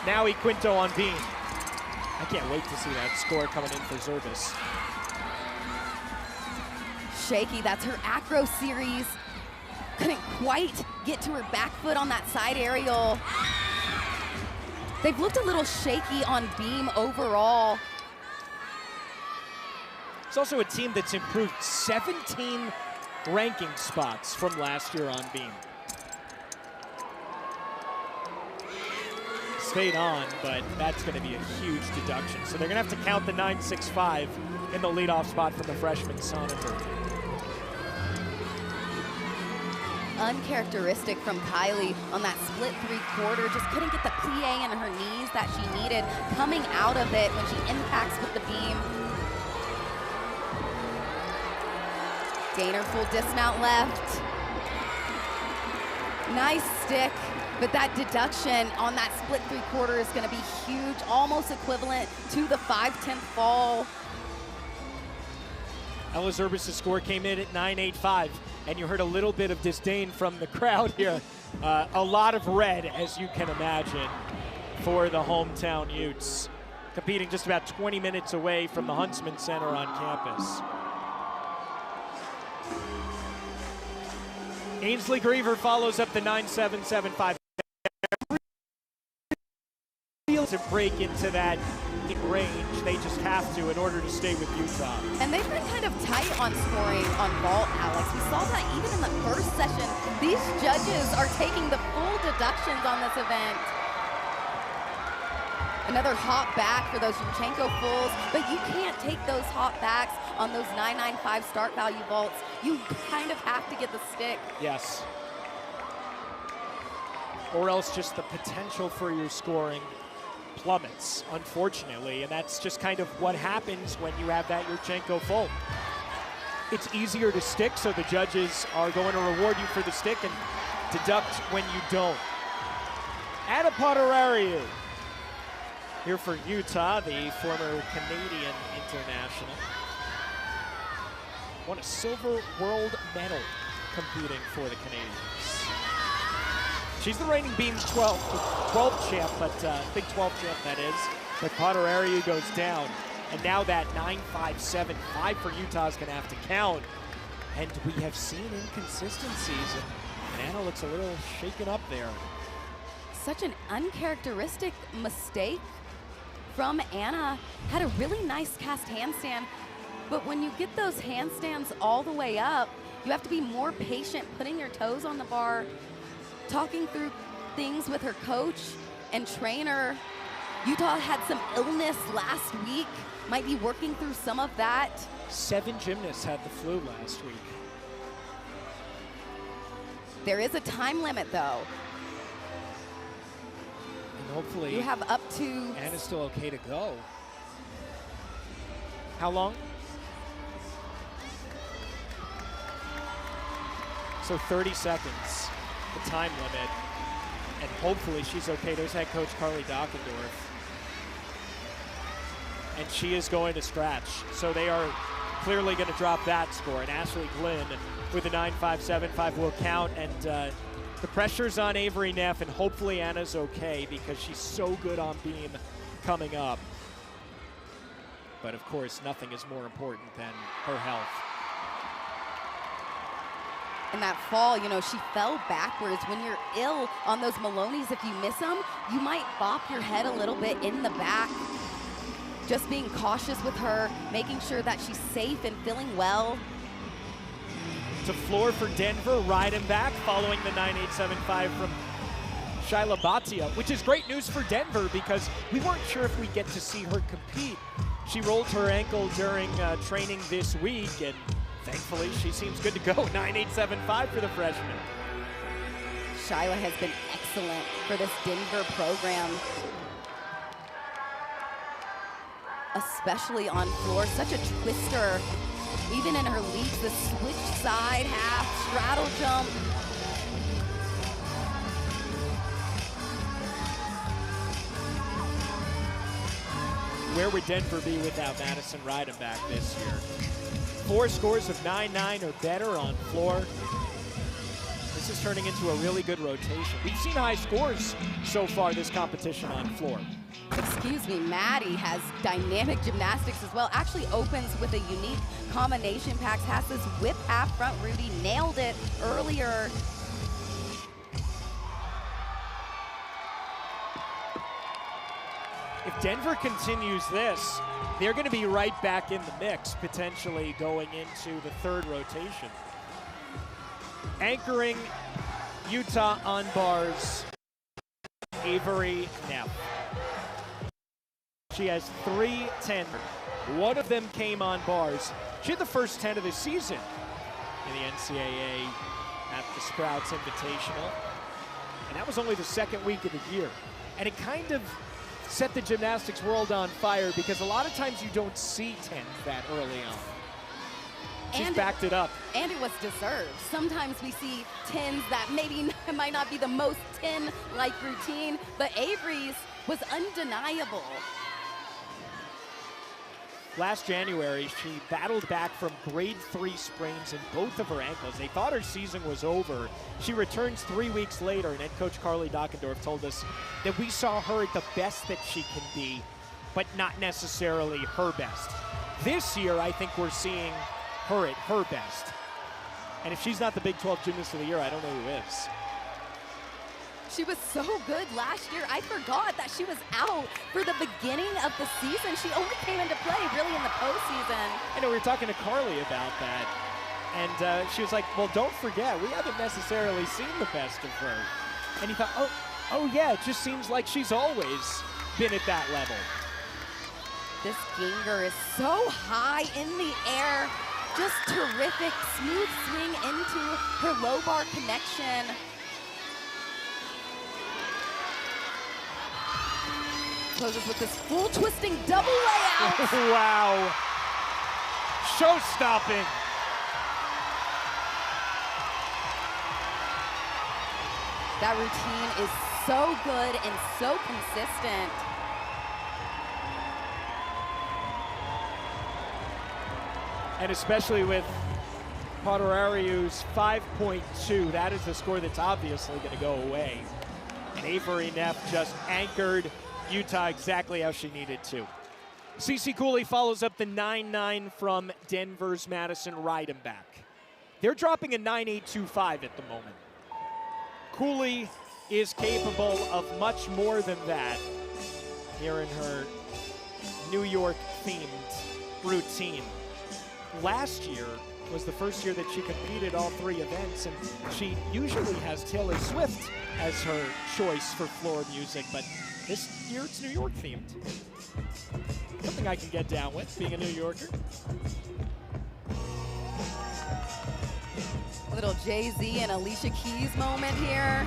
Now Quinto on beam. I can't wait to see that score coming in for Zerbis. shaky. That's her acro series. Couldn't quite get to her back foot on that side aerial. They've looked a little shaky on beam overall. It's also a team that's improved 17 ranking spots from last year on beam. Stayed on, but that's going to be a huge deduction. So they're going to have to count the 9.65 in the leadoff spot from the freshman Sonnenberg. Uncharacteristic from Kylie on that split three-quarter. Just couldn't get the plie in her knees that she needed coming out of it when she impacts with the beam. Gainer full dismount left. Nice stick, but that deduction on that split three-quarter is going to be huge, almost equivalent to the 5/10 fall. Ella Zerbis' score came in at 9.85, and you heard a little bit of disdain from the crowd here. A lot of red, as you can imagine, for the hometown Utes, competing just about 20 minutes away from the Huntsman Center on campus. Ainsley Griever follows up the 9.775. To break into that range, they just have to in order to stay with Utah. And they've been kind of tight on scoring on vault, Alex. We saw that even in the first session. These judges are taking the full deductions on this event. Another hop back for those Yurchenko fulls, but you can't take those hop backs on those 9.95 start value vaults. You kind of have to get the stick. Yes. Or else just the potential for your scoring plummets, unfortunately, and that's just kind of what happens when you have that Yurchenko full. It's easier to stick, so the judges are going to reward you for the stick and deduct when you don't. Ada Potterariu here for Utah, the former Canadian international. Won a silver world medal competing for the Canadians. She's the reigning Beam 12 champ, but Big 12 champ that is. But Potterariu goes down. And now that 9.575 for Utah is going to have to count. And we have seen inconsistencies. And Anna looks a little shaken up there. Such an uncharacteristic mistake from Anna. Had a really nice cast handstand. But when you get those handstands all the way up, you have to be more patient putting your toes on the bar. Talking through things with her coach and trainer. Utah had some illness last week, might be working through some of that. 7 gymnasts had the flu last week. There is a time limit though. And hopefully you have up to... Anna's still okay to go. How long? So 30 seconds. The time limit, and hopefully she's okay. There's head coach Carly Dockendorf, and she is going to scratch. So they are clearly going to drop that score, and Ashley Glynn with a 9.575 will count, and the pressure's on Avery Neff, and hopefully Anna's okay because she's so good on beam coming up. But of course, nothing is more important than her health. In that fall, you know, she fell backwards. When you're ill on those Maloney's, if you miss them, you might bop your head a little bit in the back. Just being cautious with her, making sure that she's safe and feeling well. To floor for Denver, ride him back following the 9.875 from Shyla Bhatia, which is great news for Denver because we weren't sure if we'd get to see her compete. She rolled her ankle during training this week, and thankfully, she seems good to go. 9.875 for the freshman. Shyla has been excellent for this Denver program. Especially on floor, such a twister. Even in her leaps, the switch side half, straddle jump. Where would Denver be without Madison Reidenbach this year? 4 scores of 9-9 or better on floor. This is turning into a really good rotation. We've seen high scores so far this competition on floor. Excuse excuse me, Maddie has dynamic gymnastics as well. Actually opens with a unique combination packs, has this whip half front Rudy, nailed it earlier. If Denver continues this, they're going to be right back in the mix, potentially going into the third rotation. Anchoring Utah on bars, Avery Neff. She has 3 10. One of them came on bars. She had the first 10 of the season in the NCAA at the Sprouts Invitational. And that was only the second week of the year. And it kind of set the gymnastics world on fire because a lot of times you don't see 10s that early on. She's backed it up. And it was deserved. Sometimes we see 10s that maybe might not be the most 10-like routine, but Avery's was undeniable. Last January, she battled back from grade 3 sprains in both of her ankles. They thought her season was over. She returns 3 weeks later, and head coach Carly Dockendorf told us that we saw her at the best that she can be, but not necessarily her best. This year, I think we're seeing her at her best. And if she's not the Big 12 Gymnast of the Year, I don't know who is. She was so good last year. I forgot that she was out for the beginning of the season. She only came into play really in the postseason. I know we were talking to Carly about that. And she was like, well, don't forget, we haven't necessarily seen the best of her. And he thought, oh yeah, it just seems like she's always been at that level. This Gienger is so high in the air. Just terrific, smooth swing into her low bar connection. Closes with this full twisting double layout. Wow. Show-stopping. That routine is so good and so consistent. And especially with Poderariu's 5.2, that is the score that's obviously going to go away. And Avery Neff just anchored Utah exactly how she needed to. Cece Cooley follows up the 9-9 from Denver's Madison Reidenbach. They're dropping a 9.825 at the moment. Cooley is capable of much more than that here in her New York-themed routine. Last year was the first year that she competed all 3 events, and she usually has Taylor Swift as her choice for floor music, but this year it's New York themed. Something I can get down with, being a New Yorker. Little Jay-Z and Alicia Keys moment here.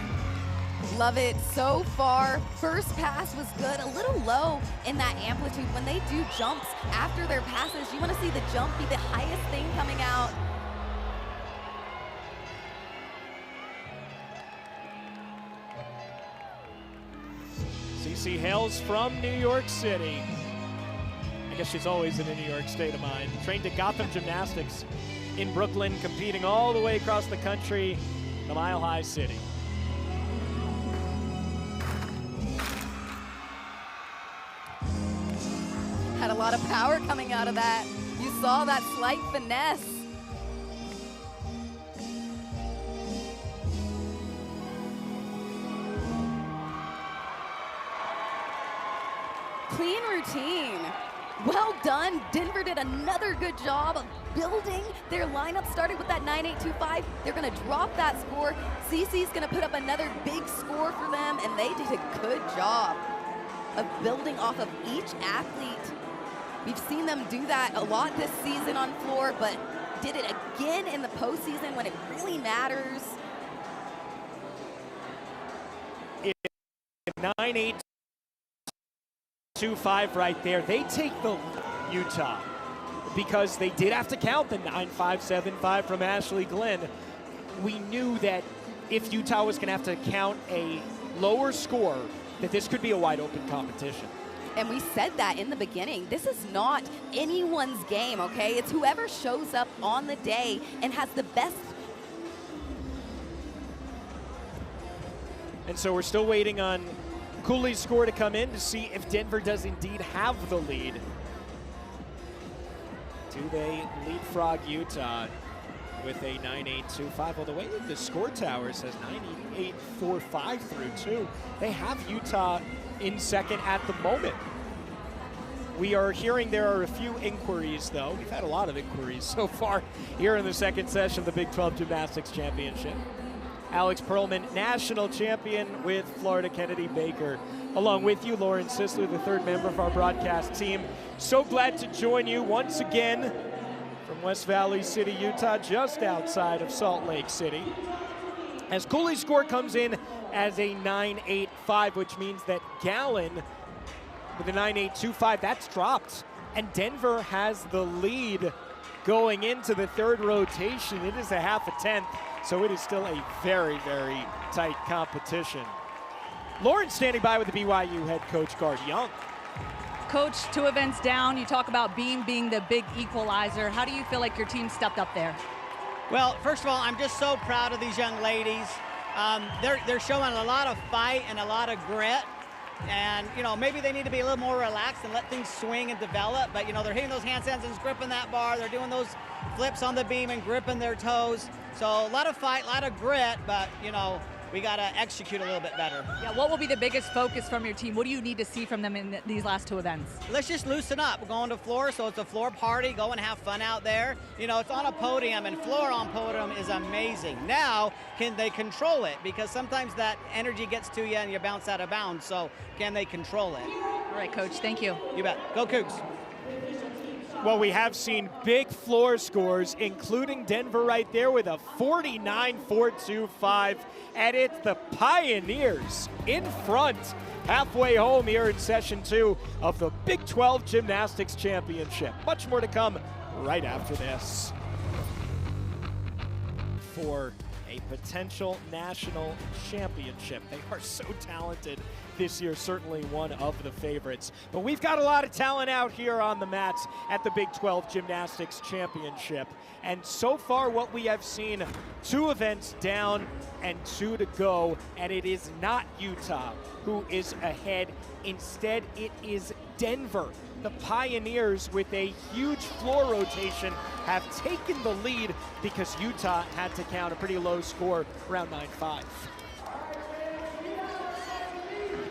Love it so far. First pass was good, a little low in that amplitude. When they do jumps after their passes, you want to see the jump be the highest thing coming out. Cece hails from New York City. I guess she's always in a New York state of mind. Trained at Gotham Gymnastics in Brooklyn, competing all the way across the country, the Mile High City. Had a lot of power coming out of that. You saw that slight finesse. Clean routine. Well done. Denver did another good job of building their lineup. Started with that 9.825. They're going to drop that score. Cece's going to put up another big score for them, and they did a good job of building off of each athlete. We've seen them do that a lot this season on floor, but did it again in the postseason when it really matters. 9.825 right there. They take the Utah because they did have to count the 9.575 from Ashley Glenn. We knew that if Utah was going to have to count a lower score, that this could be a wide open competition. And we said that in the beginning. This is not anyone's game, okay? It's whoever shows up on the day and has the best. And so we're still waiting on Cooley's score to come in to see if Denver does indeed have the lead. Do they leapfrog Utah with a 9-8-2-5? Well, the way that the score tower says 9-8-4-5 through 2, they have Utah in second at the moment. We are hearing there are a few inquiries, though. We've had a lot of inquiries so far here in the second session of the Big 12 Gymnastics Championship. Alex Perlman, national champion with Florida Kennedy Baker. Along with you, Lauren Sisler, the third member of our broadcast team. So glad to join you once again from West Valley City, Utah, just outside of Salt Lake City. As Cooley's score comes in as a 9-8-5, which means that Gallon with a 9-8-2-5, that's dropped. And Denver has the lead going into the third rotation. It is a half a tenth, so it is still a very, very tight competition. Lauren standing by with the BYU head coach, Guard Young. Coach, 2 events down. You talk about Beam being the big equalizer. How do you feel like your team stepped up there? Well, first of all, I'm just so proud of these young ladies. They're showing a lot of fight and a lot of grit. And, you know, maybe they need to be a little more relaxed and let things swing and develop. But, you know, they're hitting those handstands and gripping that bar. They're doing those flips on the beam and gripping their toes. So a lot of fight, a lot of grit, but, you know, we got to execute a little bit better. Yeah, what will be the biggest focus from your team? What do you need to see from them in these last 2 events? Let's just loosen up. We're going to floor, so it's a floor party. Go and have fun out there. You know, it's on a podium, and floor on podium is amazing. Now, can they control it? Because sometimes that energy gets to you and you bounce out of bounds. So can they control it? All right, Coach, thank you. You bet. Go Cougs. Well, we have seen big floor scores, including Denver right there with a 49-4-2-5. And it's the Pioneers in front halfway home here in session 2 of the Big 12 Gymnastics Championship. Much more to come right after this. For a potential national championship. They are so talented this year, certainly one of the favorites. But we've got a lot of talent out here on the mats at the Big 12 Gymnastics Championship. And so far what we have seen, 2 events down and 2 to go, and it is not Utah who is ahead. Instead, it is Denver. The Pioneers, with a huge floor rotation, have taken the lead because Utah had to count a pretty low score, around 9-5.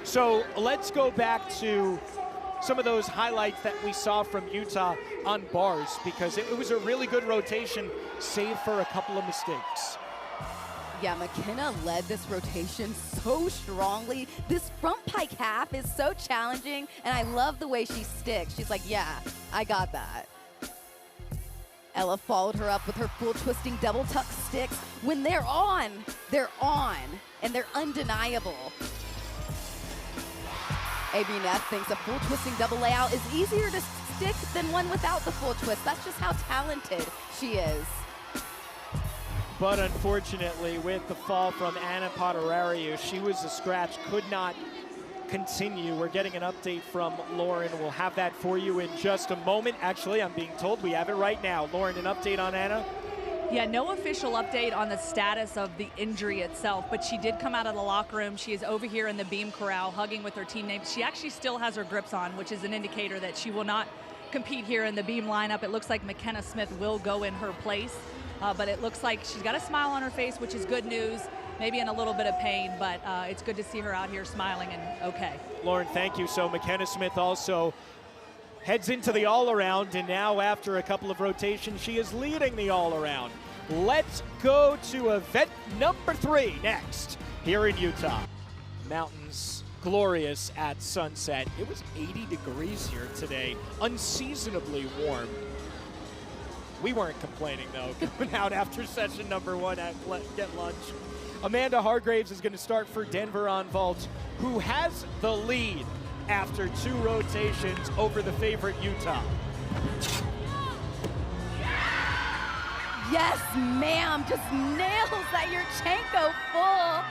So let's go back to some of those highlights that we saw from Utah on bars, because it was a really good rotation, save for a couple of mistakes. Yeah, McKenna led this rotation so strongly. This front pike half is so challenging, and I love the way she sticks. She's like, yeah, I got that. Ella followed her up with her full twisting double tuck sticks. When they're on, and they're undeniable. AB Neff thinks a full twisting double layout is easier to stick than one without the full twist. That's just how talented she is. But unfortunately, with the fall from Anna Poderariu, she was a scratch, could not continue. We're getting an update from Lauren. We'll have that for you in just a moment. Actually, I'm being told we have it right now. Lauren, an update on Anna? Yeah, no official update on the status of the injury itself, but she did come out of the locker room. She is over here in the beam corral hugging with her teammates. She actually still has her grips on, which is an indicator that she will not compete here in the beam lineup. It looks like McKenna Smith will go in her place. But it looks like she's got a smile on her face, which is good news. Maybe in a little bit of pain, but it's good to see her out here smiling and okay. Lauren, thank you. So McKenna Smith also heads into the all-around, and now after a couple of rotations, she is leading the all-around. Let's go to event number 3 next here in Utah. Mountains glorious at sunset. It was 80 degrees here today, unseasonably warm. We weren't complaining, though, coming out after session number 1 at Get Lunch. Amanda Hargraves is going to start for Denver on vault, who has the lead after 2 rotations over the favorite Utah. Yes, ma'am, just nails that Yurchenko full.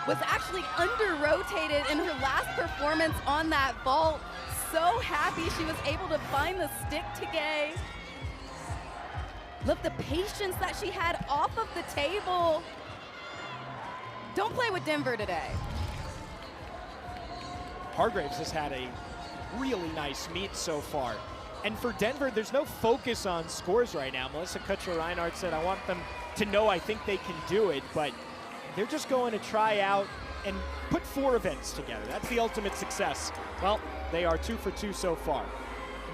Was actually under-rotated in her last performance on that vault. So happy she was able to find the stick today. Look, the patience that she had off of the table. Don't play with Denver today. Hargreaves has had a really nice meet so far. And for Denver, there's no focus on scores right now. Melissa Kutcher-Reinhardt said, I want them to know I think they can do it, but they're just going to try out and put 4 events together. That's the ultimate success. Well, they are 2 for 2 so far.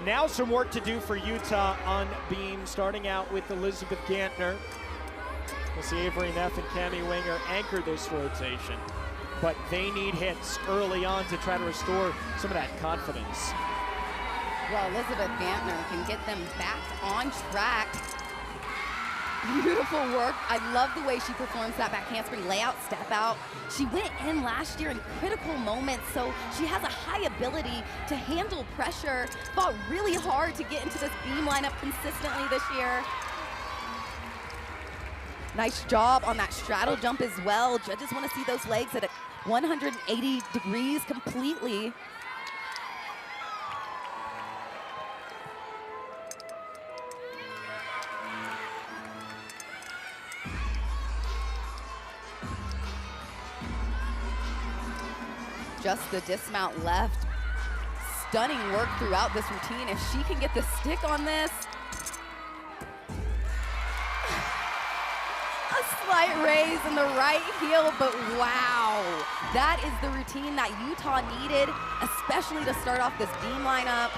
Now some work to do for Utah on beam, starting out with Elizabeth Gantner. We'll see Avery Neff and Cammie Winger anchor this rotation, but they need hits early on to try to restore some of that confidence. Well, Elizabeth Gantner can get them back on track. Beautiful work. I love the way she performs that back handspring layout, step out. She went in last year in critical moments, so she has a high ability to handle pressure. Fought really hard to get into this beam lineup consistently this year. Nice job on that straddle jump as well. Judges want to see those legs at 180 degrees completely. Just the dismount left. Stunning work throughout this routine. If she can get the stick on this. A slight raise in the right heel, but wow. That is the routine that Utah needed, especially to start off this beam lineup.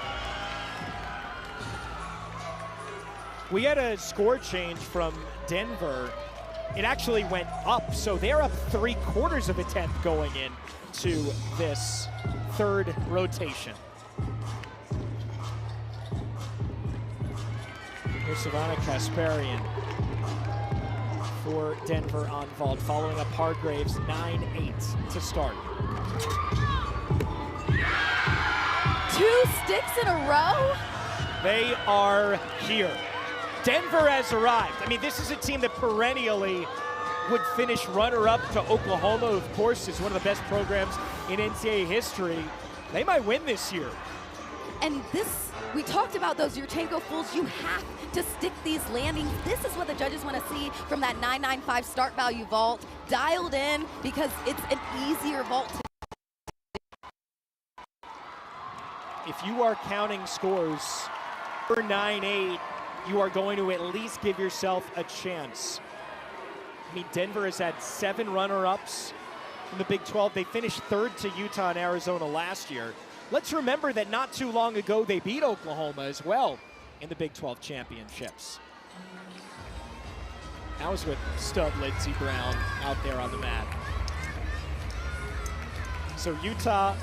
We had a score change from Denver. It actually went up, so they're up 3/4 of a tenth going in to this third rotation. Here's Savannah Kasparian for Denver on vault, following up Hargreaves 9-8 to start. 2 sticks in a row? They are here. Denver has arrived. I mean, this is a team that perennially would finish runner-up to Oklahoma, of course, is one of the best programs in NCAA history. They might win this year. And this, we talked about those Yurchenko fulls. You have to stick these landings. This is what the judges want to see from that 995 start value vault. Dialed in because it's an easier vault to if you are counting scores for 9-8, you are going to at least give yourself a chance. I mean, Denver has had 7 runner-ups in the Big 12. They finished 3rd to Utah and Arizona last year. Let's remember that not too long ago, they beat Oklahoma as well in the Big 12 championships. That was with stud Lindsey Brown out there on the mat. So Utah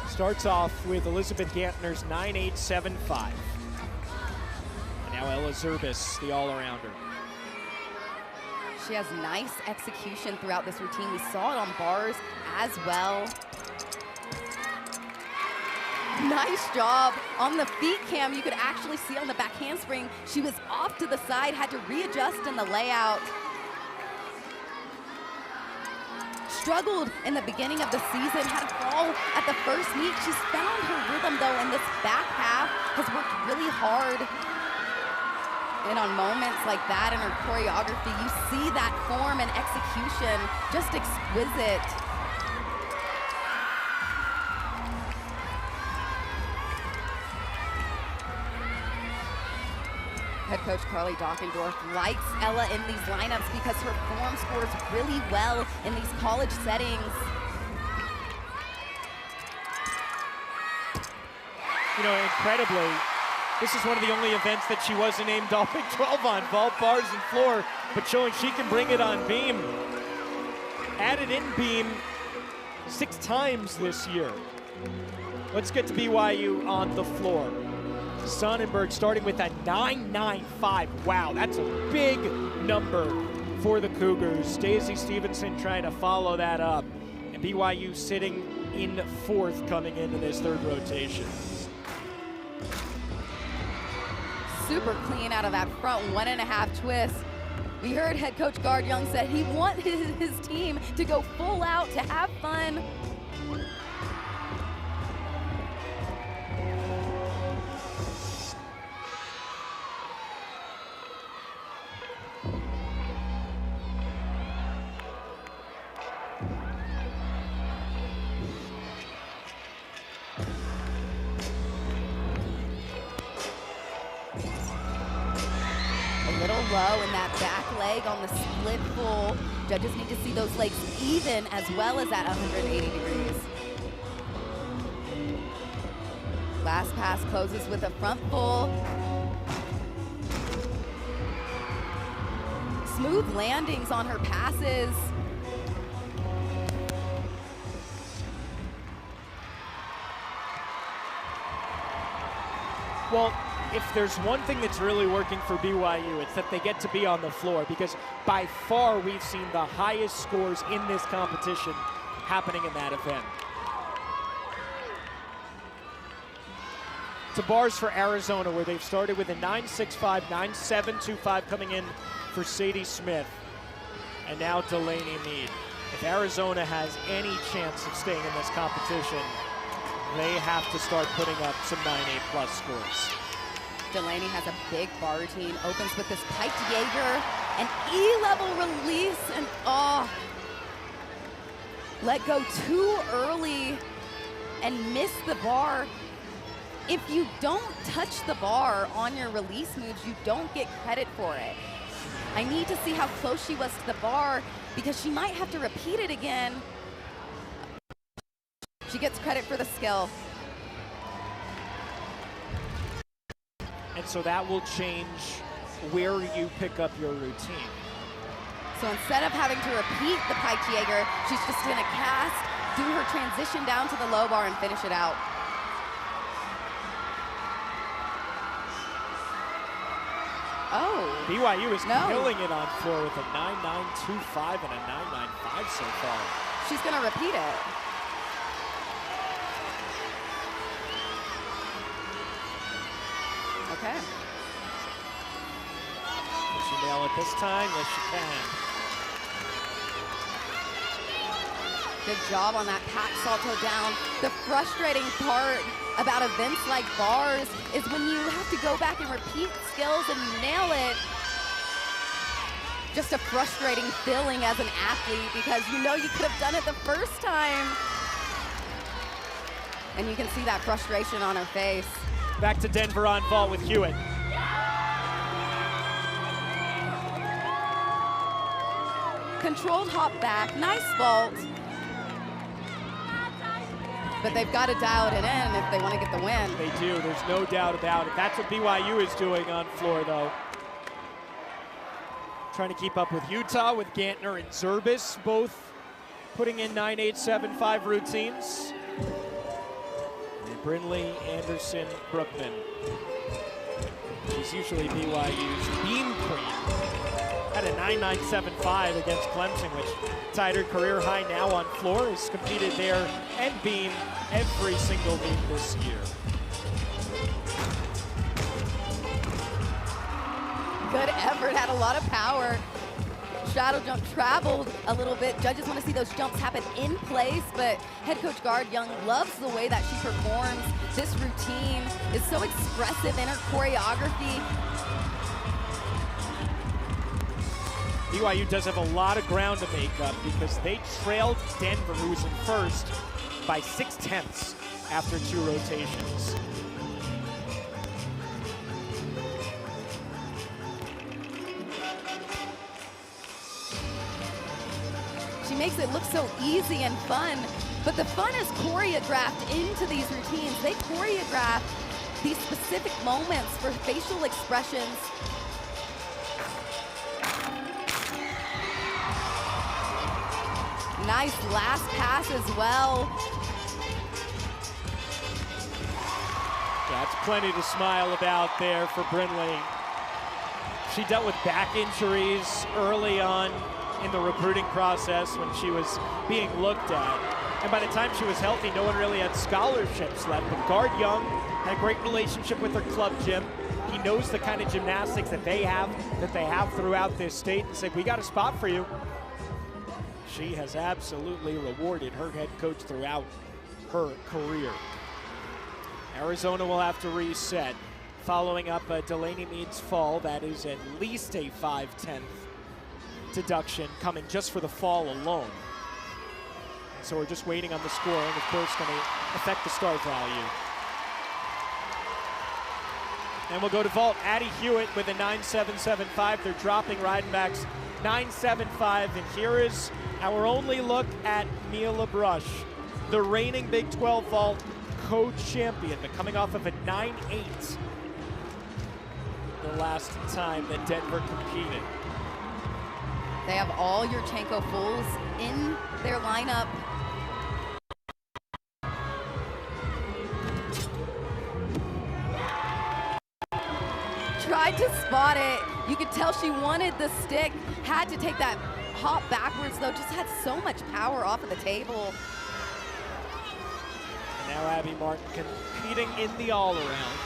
starts off with Elizabeth Gantner's 9.875. And now Ella Zerbis, the all-arounder. She has nice execution throughout this routine. We saw it on bars as well. Nice job on the feet cam. You could actually see on the back handspring, she was off to the side, had to readjust in the layout. Struggled in the beginning of the season, had a fall at the first meet. She's found her rhythm though, and this back half has worked really hard. And on moments like that in her choreography, you see that form and execution, just exquisite. Head coach Carly Dockendorf likes Ella in these lineups because her form scores really well in these college settings. You know, incredibly, this is one of the only events that she wasn't named all Big 12 on, vault, bars, and floor, but showing she can bring it on beam. Added in beam 6 times this year. Let's get to BYU on the floor. Sonnenberg starting with a 9.95. Wow, that's a big number for the Cougars. Daisy Stevenson trying to follow that up. And BYU sitting in 4th coming into this 3rd rotation. Super clean out of that front 1.5 twist. We heard head coach Gard Young said he wanted his team to go full out, to have fun. slow, and that back leg on the split full. Judges need to see those legs even as well as at 180 degrees. Last pass closes with a front full. Smooth landings on her passes. Well, if there's one thing that's really working for BYU, it's that they get to be on the floor, because by far we've seen the highest scores in this competition happening in that event. To bars for Arizona, where they've started with a 9.65, 9.725 coming in for Sadie Smith, and now Delaney Mead. If Arizona has any chance of staying in this competition, they have to start putting up some 9-8 plus scores. Delaney has a big bar routine, opens with this piked Jaeger, an E-level release, and let go too early and miss the bar. If you don't touch the bar on your release moves, you don't get credit for it. I need to see how close she was to the bar, because she might have to repeat it again. She gets credit for the skill. And so that will change where you pick up your routine. So instead of having to repeat the piked Jaeger, she's just gonna cast, do her transition down to the low bar and finish it out. Oh. BYU is killing it on floor with a 9.925 and a 9.95 so far. She's gonna repeat it. Okay. Can she nail it this time? Yes, she can. Good job on that pack salto down. The frustrating part about events like bars is when you have to go back and repeat skills and you nail it. Just a frustrating feeling as an athlete, because you know you could have done it the first time. And you can see that frustration on her face. Back to Denver on vault with Hewitt. Controlled hop back, nice vault. But they've got to dial it in if they want to get the win. They do, there's no doubt about it. That's what BYU is doing on floor, though. Trying to keep up with Utah, with Gantner and Zerbis, both putting in 9.875 routines. And Brinley, Anderson, Brookman. She's usually BYU's beam queen. Had a 9.975 against Clemson, which tied her career high now on floor. Has competed there and beam every single meet this year. Good effort, had a lot of power. Shadow jump traveled a little bit. Judges want to see those jumps happen in place, but head coach Guard Young loves the way that she performs. This routine is so expressive in her choreography. BYU does have a lot of ground to make up, because they trailed Denver, who was in first, by 0.6 after 2 rotations. She makes it look so easy and fun, but the fun is choreographed into these routines. They choreograph these specific moments for facial expressions. Nice last pass as well. That's plenty to smile about there for Brinley. She dealt with back injuries early on in the recruiting process when she was being looked at. And by the time she was healthy, no one really had scholarships left. But Guard Young had a great relationship with her club gym. He knows the kind of gymnastics that they have throughout this state, and said, we got a spot for you. She has absolutely rewarded her head coach throughout her career. Arizona will have to reset. Following up Delaney Mead's fall, that is at least a 5/10 deduction coming just for the fall alone. So we're just waiting on the score, and of course going to affect the start value. And we'll go to vault. Addie Hewitt with a 9.775. They're dropping Reidenbach's 9.75. And here is our only look at Mia LaBrush, the reigning Big 12 vault co-champion, but coming off of a 9.8 the last time that Denver competed. They have all Yurchenko fulls in their lineup. Tried to spot it. You could tell she wanted the stick. Had to take that hop backwards though. Just had so much power off of the table. And now Abby Martin competing in the all-around.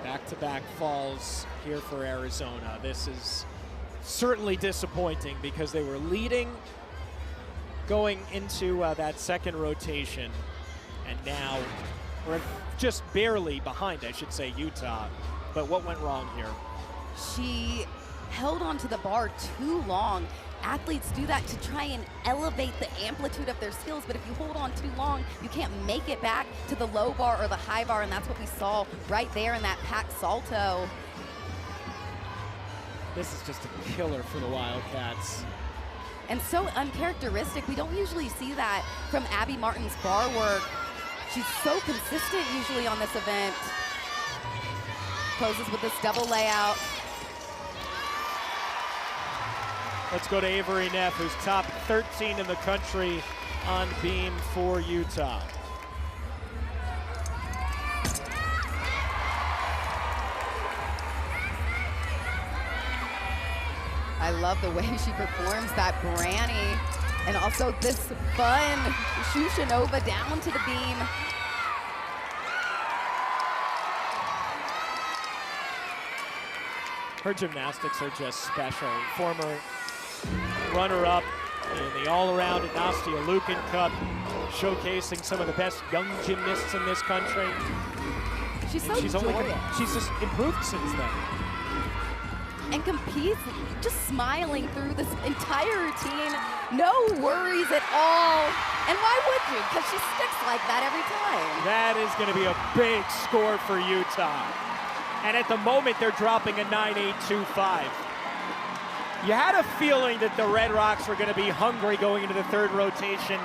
Back-to-back falls here for Arizona. This is certainly disappointing because they were leading going into that second rotation, and now we're just barely behind, I should say, Utah. But what went wrong here? She held onto the bar too long. Athletes do that to try and elevate the amplitude of their skills, but if you hold on too long, you can't make it back to the low bar or the high bar, and that's what we saw right there in that pack salto. This is just a killer for the Wildcats. And so uncharacteristic. We don't usually see that from Abby Martin's bar work. She's so consistent usually on this event. Closes with this double layout. Let's go to Avery Neff, who's top 13 in the country on beam for Utah. I love the way she performs that granny, and also this fun Shushanova down to the beam. Her gymnastics are just special. Former runner-up in the all-around at Nastia Lukin Cup, showcasing some of the best young gymnasts in this country. She's so She's just improved since then. And competes just smiling through this entire routine. No worries at all. And why would you? Because she sticks like that every time. That is going to be a big score for Utah. And at the moment, they're dropping a 9.825. You had a feeling that the Red Rocks were going to be hungry going into the third rotation,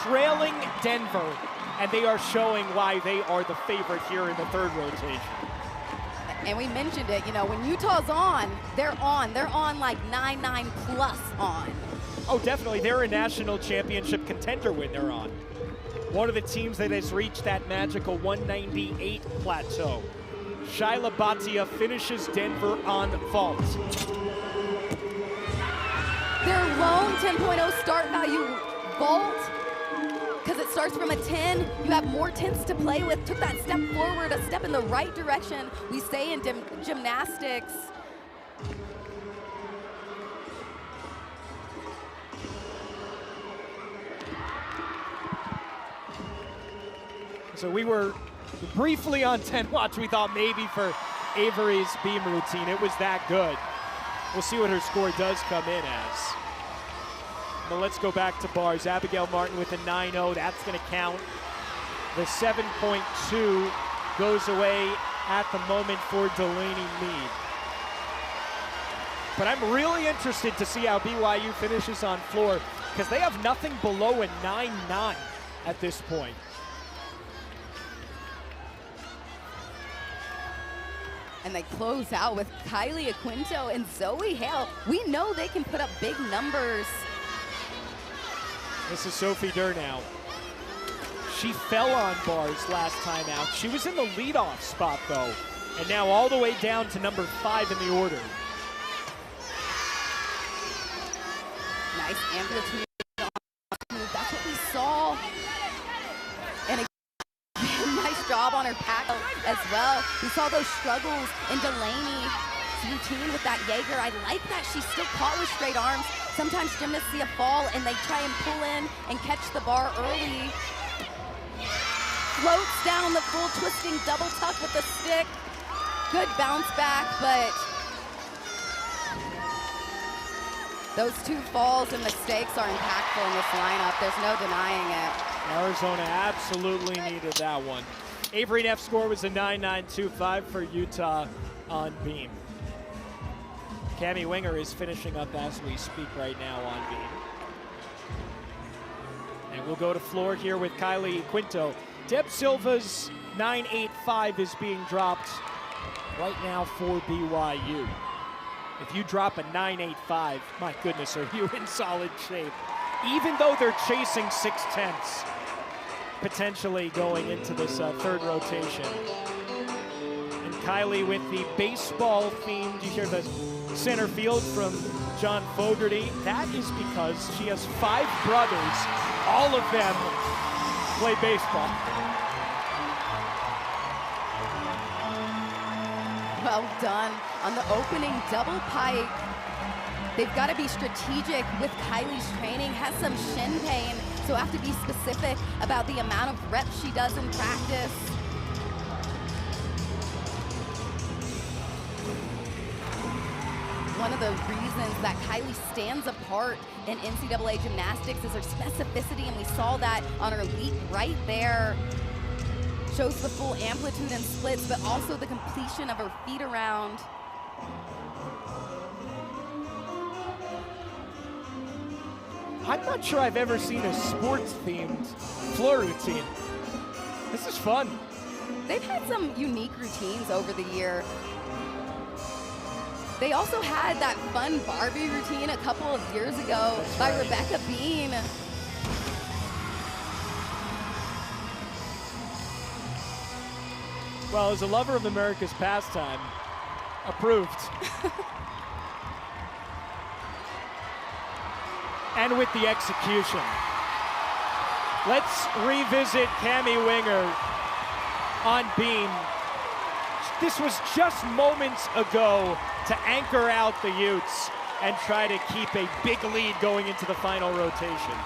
trailing Denver, and they are showing why they are the favorite here in the third rotation. And we mentioned it, you know, when Utah's on, they're on. They're on like 9-9 plus on. Oh, definitely. They're a national championship contender when they're on. One of the teams that has reached that magical 198 plateau. Shyla Bhatia finishes Denver on vault. Their lone 10.0 start value vault, because it starts from a 10. You have more 10s to play with. Took that step forward, a step in the right direction. We say in gymnastics. So we were briefly on 10 watch. We thought maybe for Avery's beam routine, it was that good. We'll see what her score does come in as. But let's go back to bars. Abigail Martin with a 9.0, that's gonna count. The 7.2 goes away at the moment for Delaney Mead. But I'm really interested to see how BYU finishes on floor, because they have nothing below a 9.9 at this point. And they close out with Kylie Aquinto and Zoe Hale. We know they can put up big numbers. This is Sophie Durnow. She fell on bars last time out. She was in the leadoff spot though, and now all the way down to number 5 in the order. Nice amplitude on the move. That's what we saw. And again, nice job on her pack as well. We saw those struggles in Delaney's routine with that Jaeger. I like that she's still caught with straight arms. Sometimes gymnasts see a fall and they try and pull in and catch the bar early. Floats down the full twisting double tuck with the stick. Good bounce back, but those two falls and mistakes are impactful in this lineup. There's no denying it. Arizona absolutely needed that one. Avery Neff's score was a 9.925 for Utah on beam. Cami Winger is finishing up as we speak right now on beam. And we'll go to floor here with Kylie Quinto. Deb Silva's 9.85 is being dropped right now for BYU. If you drop a 9.85, my goodness, are you in solid shape? Even though they're chasing 6/10, potentially going into this third rotation. And Kylie with the baseball theme. Do you hear the center field from John Fogerty? That is because she has 5 brothers. All of them play baseball. Well done on the opening double pike. They've got to be strategic with Kylie's training, has some shin pain, so have to be specific about the amount of reps she does in practice. One of the reasons that Kylie stands apart in NCAA gymnastics is her specificity, and we saw that on her leap right there. Shows the full amplitude and splits, but also the completion of her feet around. I'm not sure I've ever seen a sports-themed floor routine. This is fun. They've had some unique routines over the year. They also had that fun Barbie routine a couple of years ago by Rebecca Bean. Well, as a lover of America's pastime, approved. And with the execution. Let's revisit Cami Winger on beam. This was just moments ago to anchor out the Utes and try to keep a big lead going into the final rotation.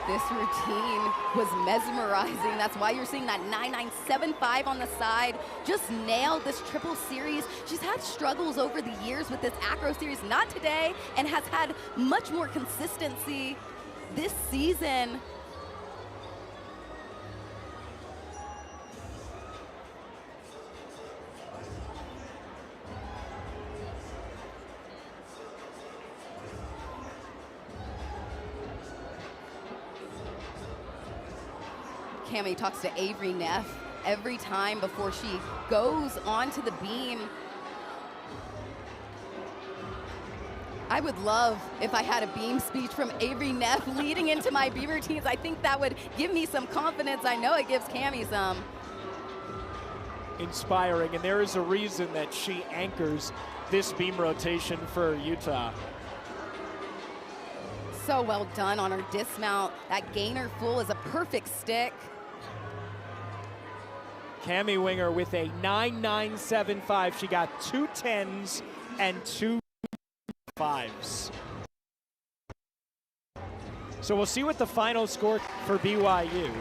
This routine was mesmerizing. That's why you're seeing that 9.975 on the side. Just nailed this triple series. She's had struggles over the years with this acro series, not today, and has had much more consistency this season. Cami talks to Avery Neff every time before she goes onto the beam. I would love if I had a beam speech from Avery Neff leading into my beam routines. I think that would give me some confidence. I know it gives Cami some. Inspiring, and there is a reason that she anchors this beam rotation for Utah. So well done on her dismount. That gainer full is a perfect stick. Cami Winger with a 9.975. She got 2 10s and 2 5s. So we'll see what the final score for BYU.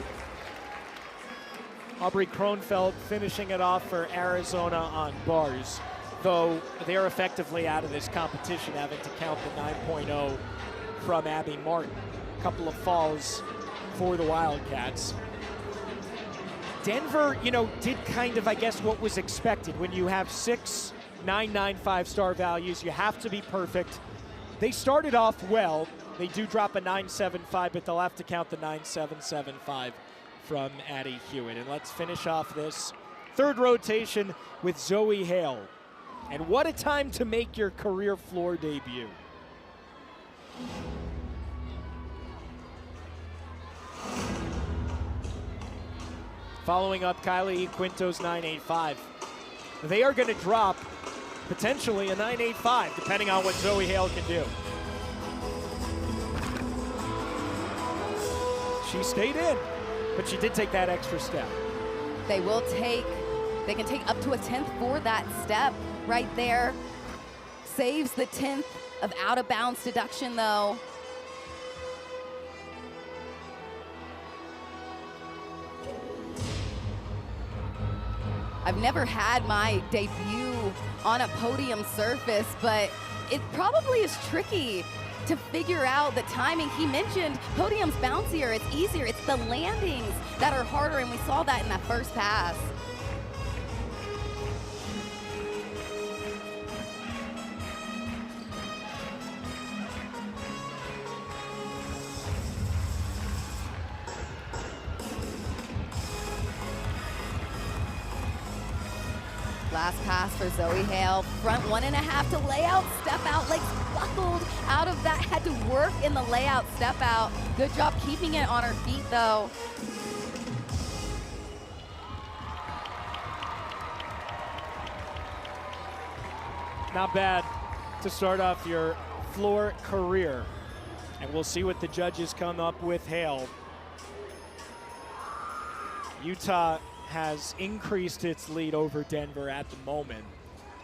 Aubrey Kronfeld finishing it off for Arizona on bars, though they're effectively out of this competition, having to count the 9.0 from Abby Martin. A couple of falls for the Wildcats. Denver, did kind of, I guess, what was expected. When you have 6 9.95 star values, you have to be perfect. They started off well. They do drop a 9.75, but they'll have to count the 9.775 from Addie Hewitt. And let's finish off this third rotation with Zoe Hale. And what a time to make your career floor debut. Following up Kylie Quinto's 9.85. They are going to drop potentially a 9.85, depending on what Zoe Hale can do. She stayed in, but she did take that extra step. They can take up to a 10th for that step right there. Saves the 10th of out of bounds deduction though. I've never had my debut on a podium surface, but it probably is tricky to figure out the timing. He mentioned podium's bouncier, it's easier, it's the landings that are harder, and we saw that in that first pass. Last pass for Zoe Hale, front 1.5 to layout, step out, legs buckled out of that, had to work in the layout, step out. Good job keeping it on her feet though. Not bad to start off your floor career. And we'll see what the judges come up with. Hale. Utah has increased its lead over Denver at the moment.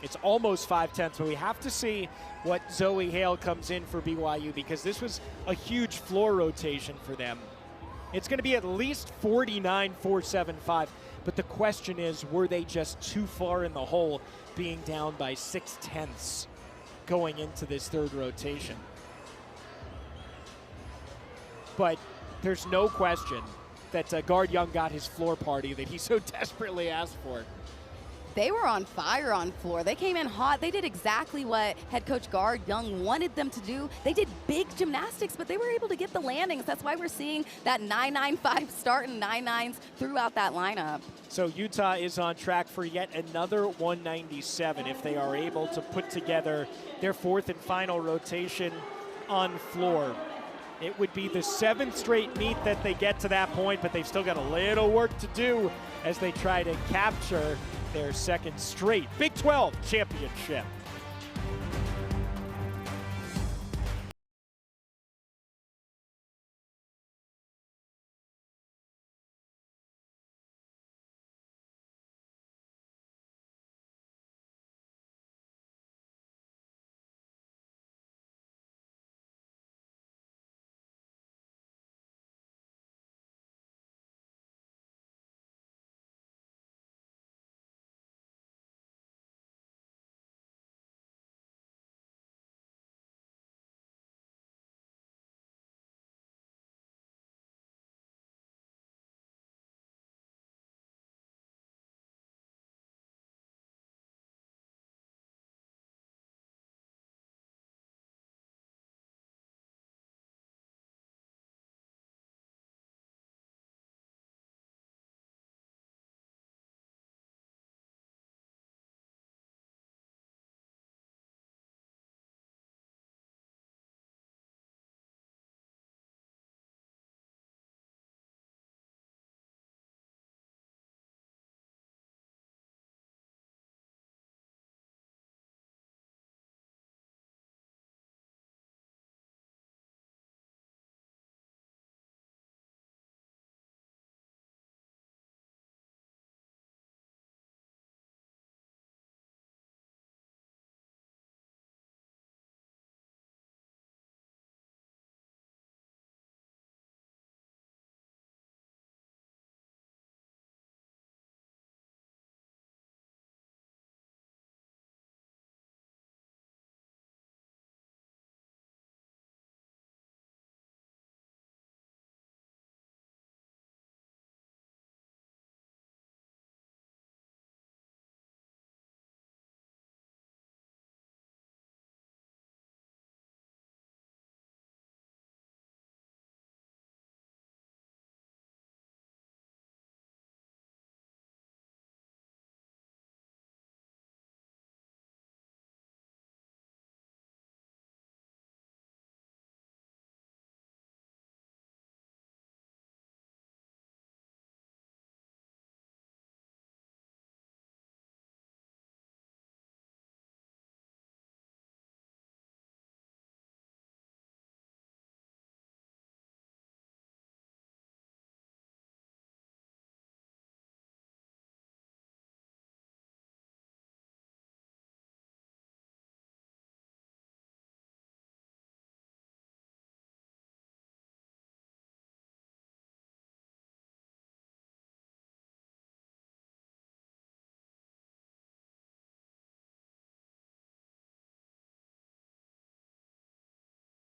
It's almost 5/10, but we have to see what Zoe Hale comes in for BYU, because this was a huge floor rotation for them. It's going to be at least 49.475, but the question is, were they just too far in the hole, being down by 6/10 going into this third rotation? But there's no question that Guard Young got his floor party that he so desperately asked for. They were on fire on floor. They came in hot. They did exactly what head coach Guard Young wanted them to do. They did big gymnastics, but they were able to get the landings. That's why we're seeing that 9.95 start and 9.9s throughout that lineup. So Utah is on track for yet another 197 if they are able to put together their fourth and final rotation on floor. It would be the 7th straight meet that they get to that point, but they've still got a little work to do as they try to capture their 2nd straight Big 12 championship.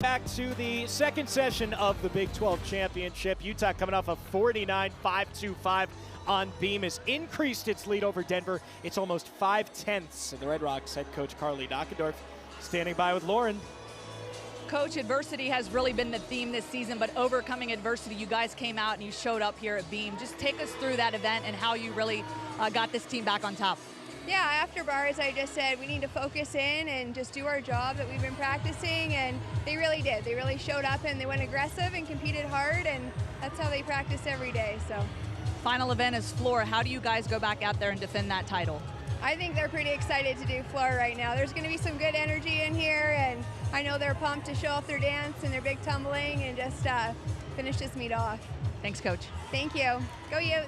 back to the second session of the Big 12 Championship. Utah coming off a 49-525 on Beam has increased its lead over Denver. It's almost 5/10. And the Red Rocks head coach Carly Dockendorf standing by with Lauren. Coach, adversity has really been the theme this season, but overcoming adversity, you guys came out and you showed up here at Beam. Just take us through that event and how you really got this team back on top. Yeah, after bars, I just said we need to focus in and just do our job that we've been practicing, and they really did. They really showed up and they went aggressive and competed hard, and that's how they practice every day. So, final event is floor. How do you guys go back out there and defend that title? I think they're pretty excited to do floor right now. There's going to be some good energy in here, and I know they're pumped to show off their dance and their big tumbling and just finish this meet off. Thanks, Coach. Thank you. Go Utes.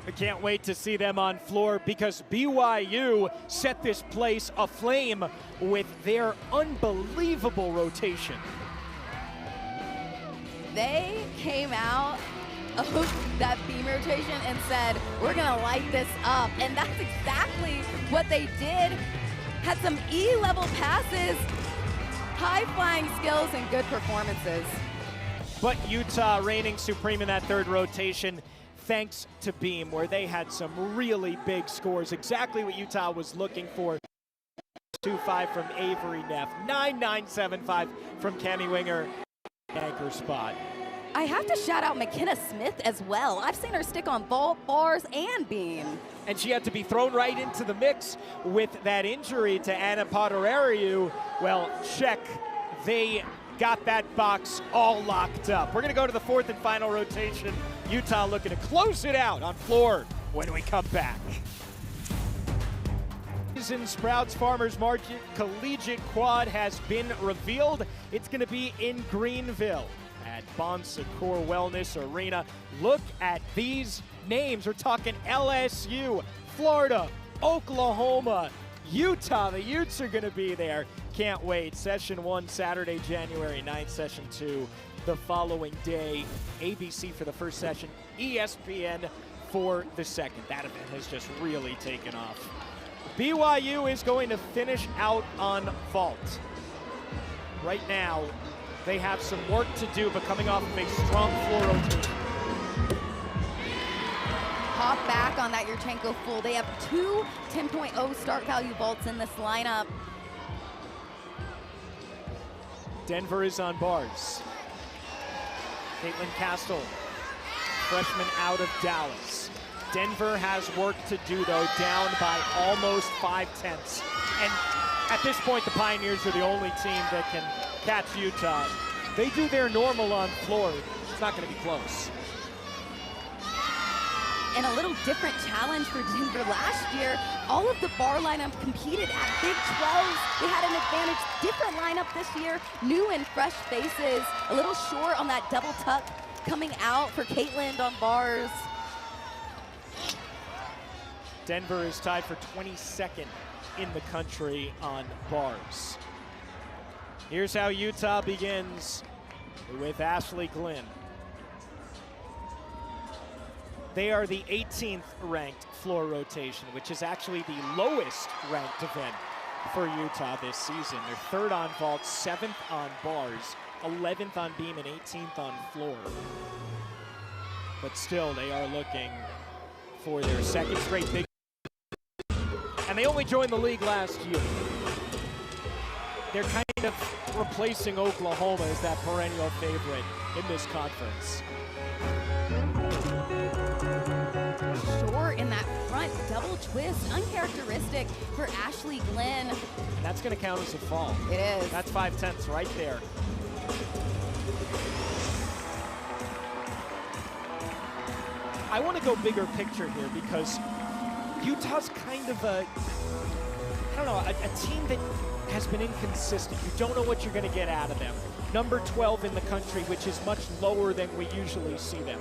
I can't wait to see them on floor because BYU set this place aflame with their unbelievable rotation. They came out of that Beam rotation and said, we're gonna light this up. And that's exactly what they did. Had some E-level passes, high-flying skills, and good performances. But Utah reigning supreme in that third rotation thanks to Beam, where they had some really big scores. Exactly what Utah was looking for. 2-5 from Avery Neff, 9-9-7-5 from Cami Winger, anchor spot. I have to shout out McKenna Smith as well. I've seen her stick on vault, bars, and Beam. And she had to be thrown right into the mix with that injury to Anna Poderariu. Well, check. They got that box all locked up. We're going to go to the fourth and final rotation. Utah looking to close it out on floor when we come back. In Sprouts Farmers Market Collegiate Quad has been revealed. It's going to be in Greenville at Bon Secours Wellness Arena. Look at these names. We're talking LSU, Florida, Oklahoma, Utah. The Utes are going to be there. Can't wait. Session 1 Saturday, January 9th. Session 2 the following day. ABC for the first session, ESPN for the second. That event has just really taken off. BYU is going to finish out on vault. Right now, they have some work to do, but coming off of a strong floor rotation. Hop back on that Yurchenko full. They have two 10.0 start value vaults in this lineup. Denver is on bars. Caitlin Castle, freshman out of Dallas. Denver has work to do, though, down by almost 5/10. And at this point, the Pioneers are the only team that can catch Utah. They do their normal on floor. It's not going to be close. And a little different challenge for Denver last year. All of the bar lineup competed at Big 12. They had an advantage. Different lineup this year. New and fresh faces. A little short on that double tuck coming out for Caitlin on bars. Denver is tied for 22nd in the country on bars. Here's how Utah begins with Ashley Glynn. They are the 18th ranked floor rotation, which is actually the lowest ranked event for Utah this season. They're third on vault, 7th on bars, 11th on beam, and 18th on floor. But still, they are looking for their second straight big. And they only joined the league last year. They're kind of replacing Oklahoma as that perennial favorite in this conference. Short in that front double twist, uncharacteristic for Ashley Glynn. And that's going to count as a fall. It is. That's 5/10 right there. I want to go bigger picture here because Utah's kind of a team that has been inconsistent. You don't know what you're going to get out of them. Number 12 in the country, which is much lower than we usually see them.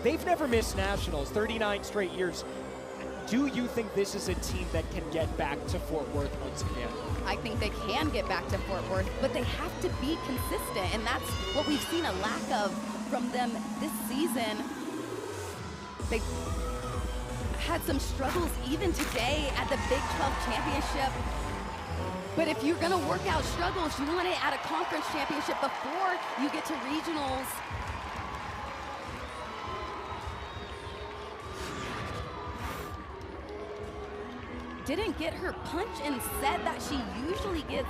They've never missed nationals, 39 straight years. Do you think this is a team that can get back to Fort Worth once again? I think they can get back to Fort Worth, but they have to be consistent, and that's what we've seen a lack of from them this season. They had some struggles even today at the Big 12 Championship. But if you're gonna work out struggles, you want it at a conference championship before you get to regionals. Didn't get her punch and set that she usually gets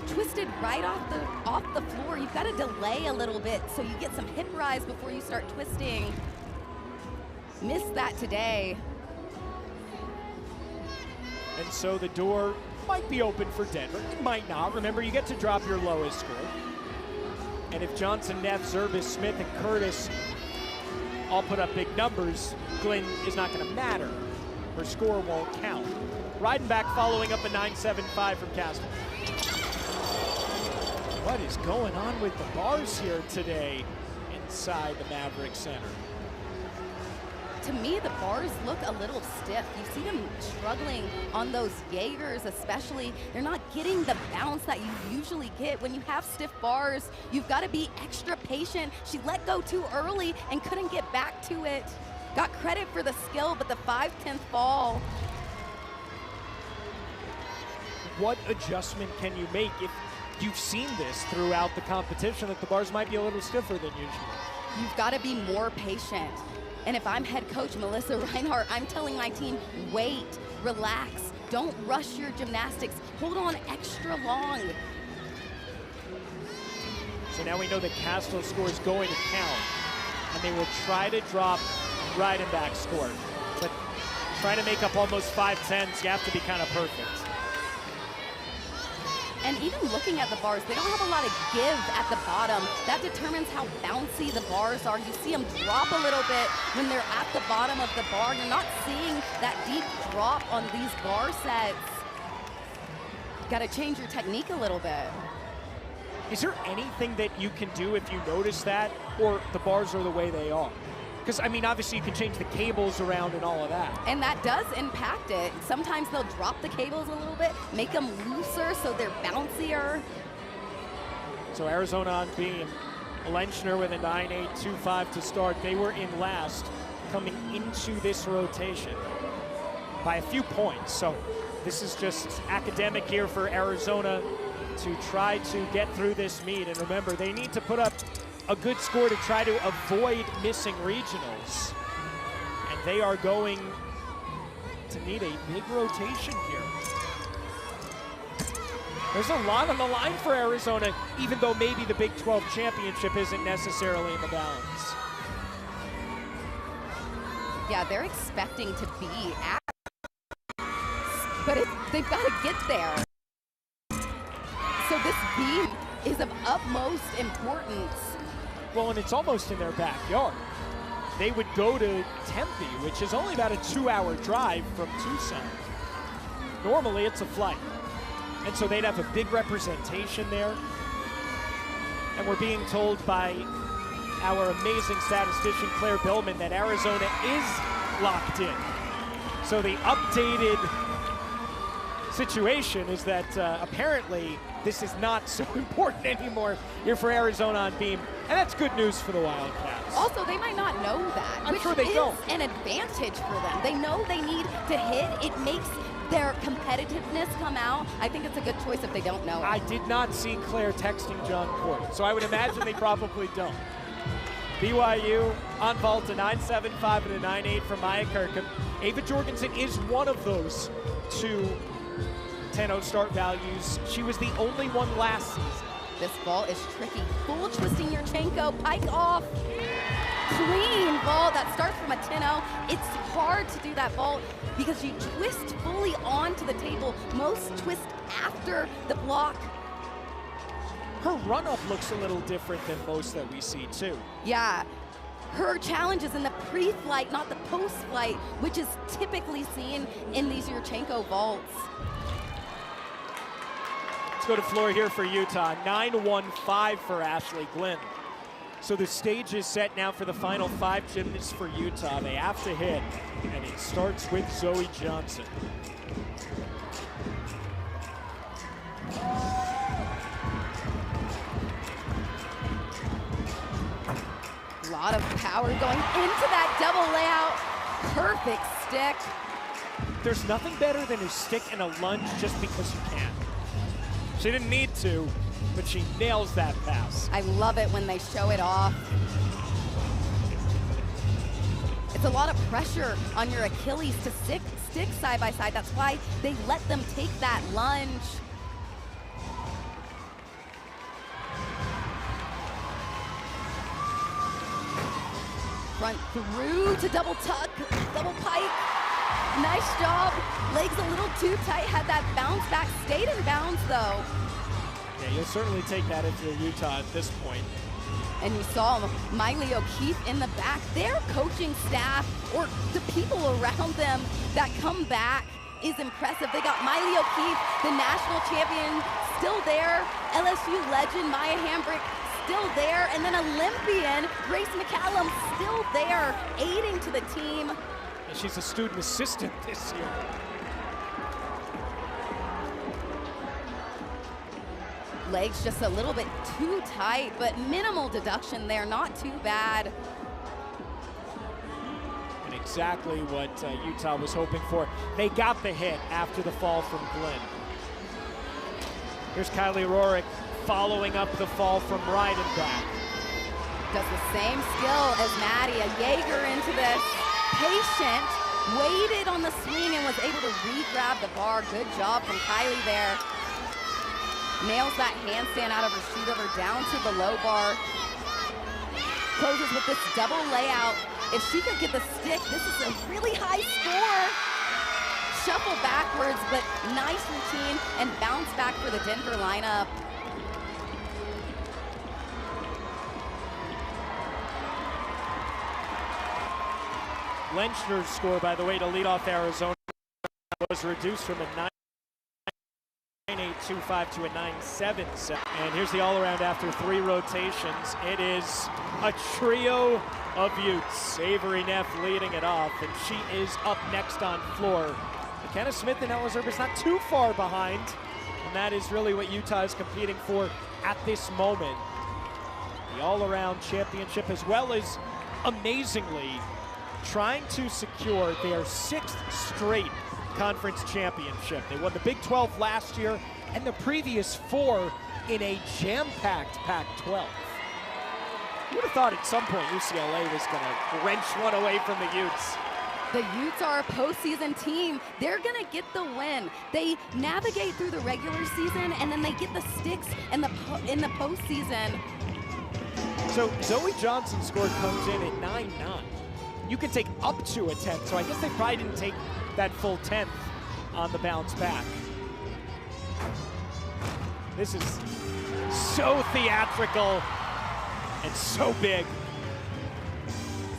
twisted right off the floor. You've got to delay a little bit so you get some hip rise before you start twisting. Missed that today. And so the door might be open for Denver. It might not. Remember, you get to drop your lowest score. And if Johnson, Neff, Zervis, Smith, and Curtis all put up big numbers, Glynn is not going to matter. Her score won't count. Reidenbach following up a 9.75 from Castle. What is going on with the bars here today inside the Maverick Center? To me, the bars look a little stiff. You see them struggling on those Jaegers especially. They're not getting the bounce that you usually get. When you have stiff bars, you've got to be extra patient. She let go too early and couldn't get back to it. Got credit for the skill, but the 5/10 fall. What adjustment can you make if you've seen this throughout the competition, that the bars might be a little stiffer than usual? You've got to be more patient. And if I'm head coach Melissa Reinhart, I'm telling my team, wait, relax, don't rush your gymnastics, hold on extra long. So now we know that Castle's score is going to count, and they will try to drop Reidenbach's score. But trying to make up almost 5/10s, you have to be kind of perfect. And even looking at the bars, they don't have a lot of give at the bottom. That determines how bouncy the bars are. You see them drop a little bit when they're at the bottom of the bar. You're not seeing that deep drop on these bar sets. Got to change your technique a little bit. Is there anything that you can do if you notice that, or the bars are the way they are? Because, I mean, obviously you can change the cables around and all of that. And that does impact it. Sometimes they'll drop the cables a little bit, make them looser so they're bouncier. So Arizona on beam. Lenchner with a 9.825 to start. They were in last coming into this rotation by a few points. So this is just academic here for Arizona to try to get through this meet. And remember, they need to put up a good score to try to avoid missing regionals. And they are going to need a big rotation here. There's a lot on the line for Arizona, even though maybe the Big 12 championship isn't necessarily in the balance. Yeah, they're expecting to be at, but they've got to get there. So this beam is of utmost importance. Well, and it's almost in their backyard. They would go to Tempe, which is only about a 2-hour drive from Tucson. Normally, it's a flight. And so they'd have a big representation there. And we're being told by our amazing statistician, Claire Billman, that Arizona is locked in. So the updated situation is that apparently this is not so important anymore here for Arizona on beam. And that's good news for the Wildcats. Also, they might not know that, I'm which sure they is don't. an advantage for them. They know they need to hit. It makes their competitiveness come out. I think it's a good choice if they don't know it. I did not see Claire texting John Court, so I would imagine they probably don't. BYU on vault, a 9.75 and a 9.8 from Maya Kirkham. Ava Jorgensen is one of those two 10-0 start values. She was the only one last season. This ball is tricky. Full twisting Yurchenko, pike off. Clean ball that starts from a 10-0. It's hard to do that ball because you twist fully onto the table. Most twist after the block. Her run-up looks a little different than most that we see, too. Yeah. Her challenge is in the pre-flight, not the post-flight, which is typically seen in these Yurchenko vaults. Let's go to floor here for Utah. 9.15 for Ashley Glynn. So the stage is set now for the final 5 gymnasts for Utah. They have to hit, and it starts with Zoe Johnson. A lot of power going into that double layout. Perfect stick. there's nothing better than a stick and a lunge just because you can. She didn't need to, but she nails that pass. I love it when they show it off. It's a lot of pressure on your Achilles to stick side by side. That's why they let them take that lunge. Front through to double tuck, double pike. Nice job. Legs a little too tight, had that bounce back, stayed in bounds though. Yeah, you'll certainly take that if you're Utah at this point. And you saw Miley O'Keefe in the back. Their coaching staff, or the people around them that come back, is impressive. They got Miley O'Keefe, the national champion, still there. LSU legend Maya Hambrick, still there. And then Olympian Grace McCallum, still there, aiding to the team. And she's a student assistant this year. Legs just a little bit too tight, but minimal deduction there, not too bad. And exactly what Utah was hoping for. They got the hit after the fall from Glenn. Here's Kylie Rorick following up the fall from Reidenbach. Does the same skill as Maddie, a Jaeger into this. Patient, waited on the swing and was able to re-grab the bar. Good job from Kylie there. Nails that handstand out of her shoot over down to the low bar. Closes with this double layout. If she could get the stick, this is a really high score. Shuffle backwards, but nice routine and bounce back for the Denver lineup. Lenschner's score, by the way, to lead off Arizona was reduced from a 9.825 to a 9.77. And here's the all-around after 3 rotations. It is a trio of Utes. Avery Neff leading it off, and she is up next on floor. McKenna Smith and Ella Zerba's not too far behind, and that is really what Utah is competing for at this moment. The all-around championship, as well as, amazingly, trying to secure their 6th straight conference championship. They won the Big 12 last year and the previous 4 in a jam-packed Pac-12. You would have thought at some point UCLA was going to wrench one away from the Utes. The Utes are a postseason team. They're gonna get the win. They navigate through the regular season and then they get the sticks in the postseason. So Zoe Johnson's score comes in at 9-9. You can take up to a 10th, so I guess they probably didn't take that full 10th on the bounce back. This is so theatrical and so big.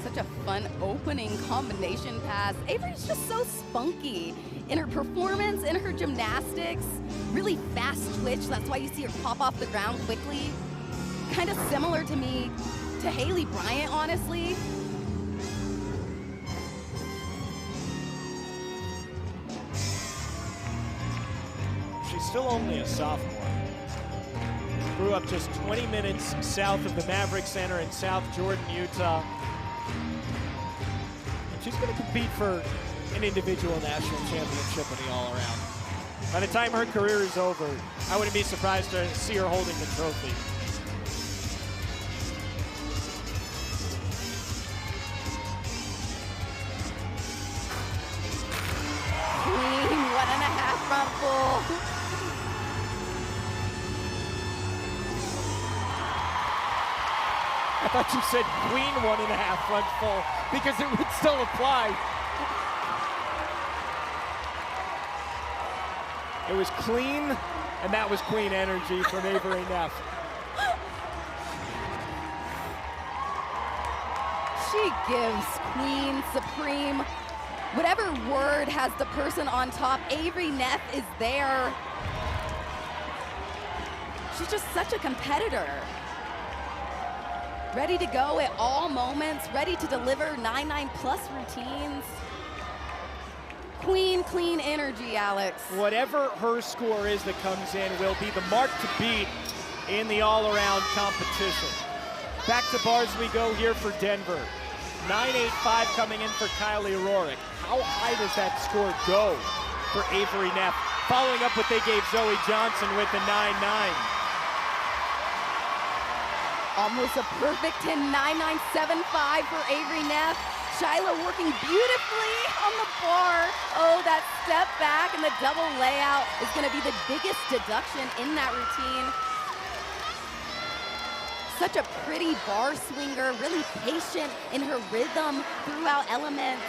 Such a fun opening combination pass. Avery's just so spunky in her performance, in her gymnastics. Really fast twitch, that's why you see her pop off the ground quickly. Kind of similar to me, to Haley Bryant, honestly. She's still only a sophomore. Grew up just 20 minutes south of the Maverick Center in South Jordan, Utah. And she's going to compete for an individual national championship in the all-around. By the time her career is over, I wouldn't be surprised to see her holding the trophy. Queen, 1.5 front full. I thought you said queen 1.5 front full because it would still apply. It was clean, and that was queen energy from Avery Neff. She gives queen, supreme, whatever word has the person on top. Avery Neff is there. She's just such a competitor. Ready to go at all moments, ready to deliver 9-9 plus routines. Queen, clean energy, Alex. Whatever her score is that comes in will be the mark to beat in the all-around competition. Back to bars we go here for Denver. 9.85 coming in for Kylie Rorick. how high does that score go for Avery Neff? Following up what they gave Zoe Johnson with the 9-9. Almost a perfect 10.9975 for Avery Neff. Shyla working beautifully on the bar. Oh, that step back and the double layout is going to be the biggest deduction in that routine. Such a pretty bar swinger, really patient in her rhythm throughout elements.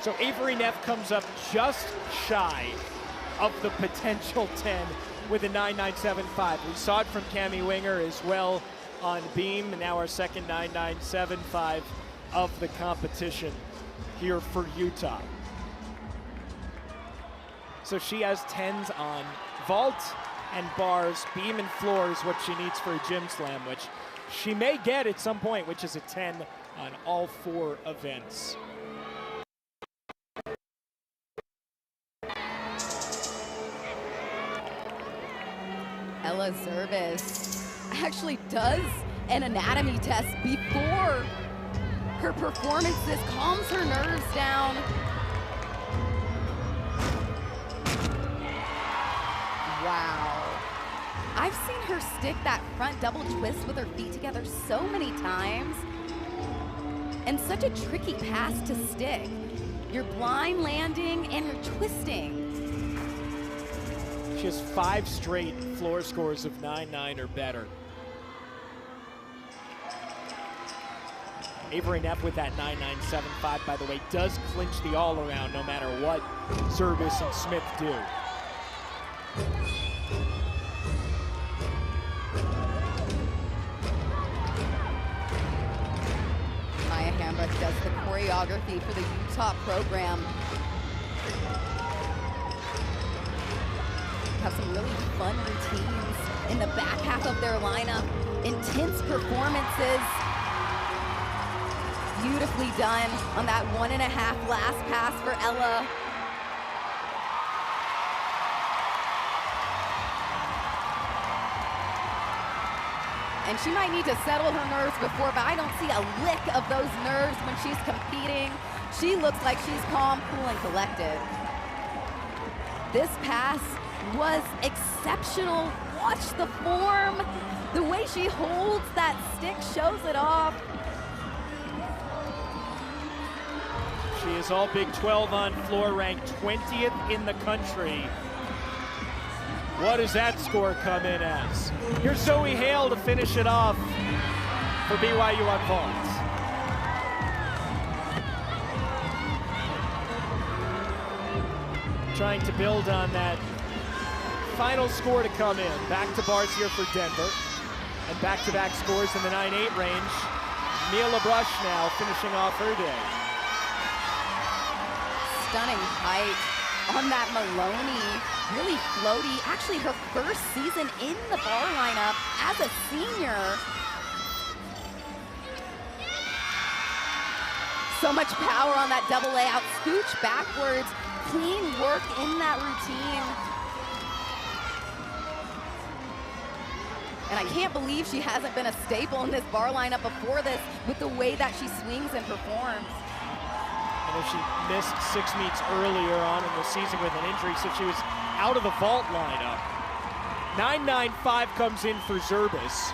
So Avery Neff comes up just shy of the potential 10 with a 9.975. We saw it from Cammie Winger as well on beam, and now our second 9.975 of the competition here for Utah. So she has 10s on vault and bars. Beam and floor is what she needs for a gym slam, which she may get at some point, which is a 10 on all 4 events. Ella Zervis actually does an anatomy test before her performances, calms her nerves down. Wow. I've seen her stick that front double twist with her feet together so many times. And such a tricky pass to stick. You're blind landing and you're twisting. She has 5 straight floor scores of 9.9 or better. Avery Neff with that 9.975, by the way, does clinch the all-around no matter what Zervis and Smith do. Maya Hambrook does the choreography for the Utah program. Have some really fun routines in the back half of their lineup. Intense performances. Beautifully done on that 1.5 last pass for Ella. And she might need to settle her nerves before, but I don't see a lick of those nerves when she's competing. She looks like she's calm, cool, and collected. This pass was exceptional. Watch the form. The way she holds that stick shows it off. She is all Big 12 on floor, ranked 20th in the country. What does that score come in as? Here's Zoe Hale to finish it off for BYU on vault. Trying to build on that final score to come in. Back to bars here for Denver. And back-to-back scores in the 9-8 range. Mia LaBrush now finishing off her day. Stunning height on that Maloney. Really floaty. Actually, her first season in the bar lineup as a senior. So much power on that double layout. Scooch backwards. Clean work in that routine. And I can't believe she hasn't been a staple in this bar lineup before this with the way that she swings and performs. I know she missed 6 meets earlier on in the season with an injury, so she was out of the vault lineup. 9.95 comes in for Zervis.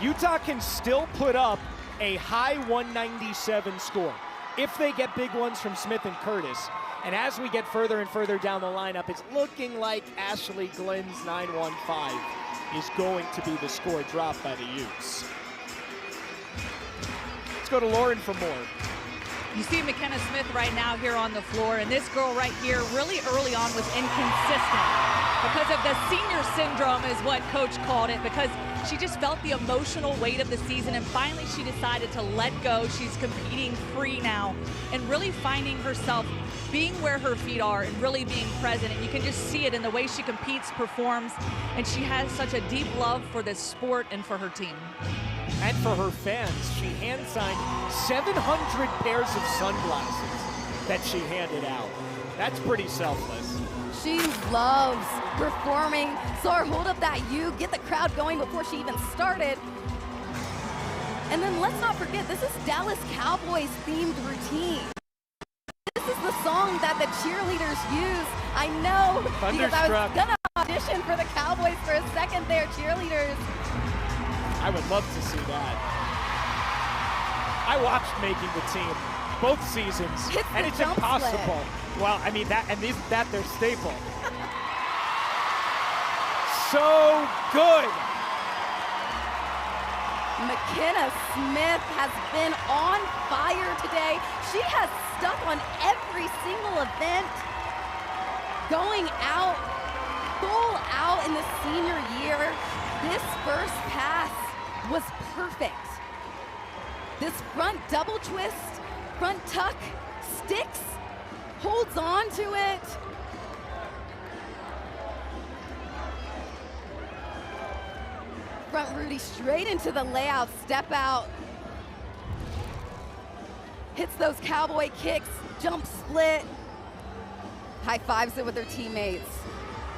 Utah can still put up a high 197 score if they get big ones from Smith and Curtis. And as we get further and further down the lineup, it's looking like Ashley Glenn's 9.15 is going to be the score dropped by the Utes. Let's go to Lauren for more. You see McKenna Smith right now here on the floor, and this girl right here really early on was inconsistent because of the senior syndrome is what coach called it, because she just felt the emotional weight of the season, and finally she decided to let go. She's competing free now and really finding herself being where her feet are and really being present, and you can just see it in the way she competes, performs, and she has such a deep love for this sport and for her team. And for her fans, she hand-signed 700 pairs of sunglasses that she handed out. That's pretty selfless. She loves performing. Saw her hold up that U, get the crowd going before she even started. And then let's not forget, this is Dallas Cowboys themed routine. This is the song that the cheerleaders use. I know, because I was gonna audition for the Cowboys for a second there, cheerleaders. I would love to see that. I watched Making the Team both seasons, and it's impossible. Well, I mean, that, and isn't that their staple? So good. McKenna Smith has been on fire today. She has stuck on every single event, going out, full out in the senior year. This first pass was perfect. This front double twist, front tuck, sticks, holds on to it. Front Rudy straight into the layout, step out. Hits those cowboy kicks, jump split. High fives it with her teammates.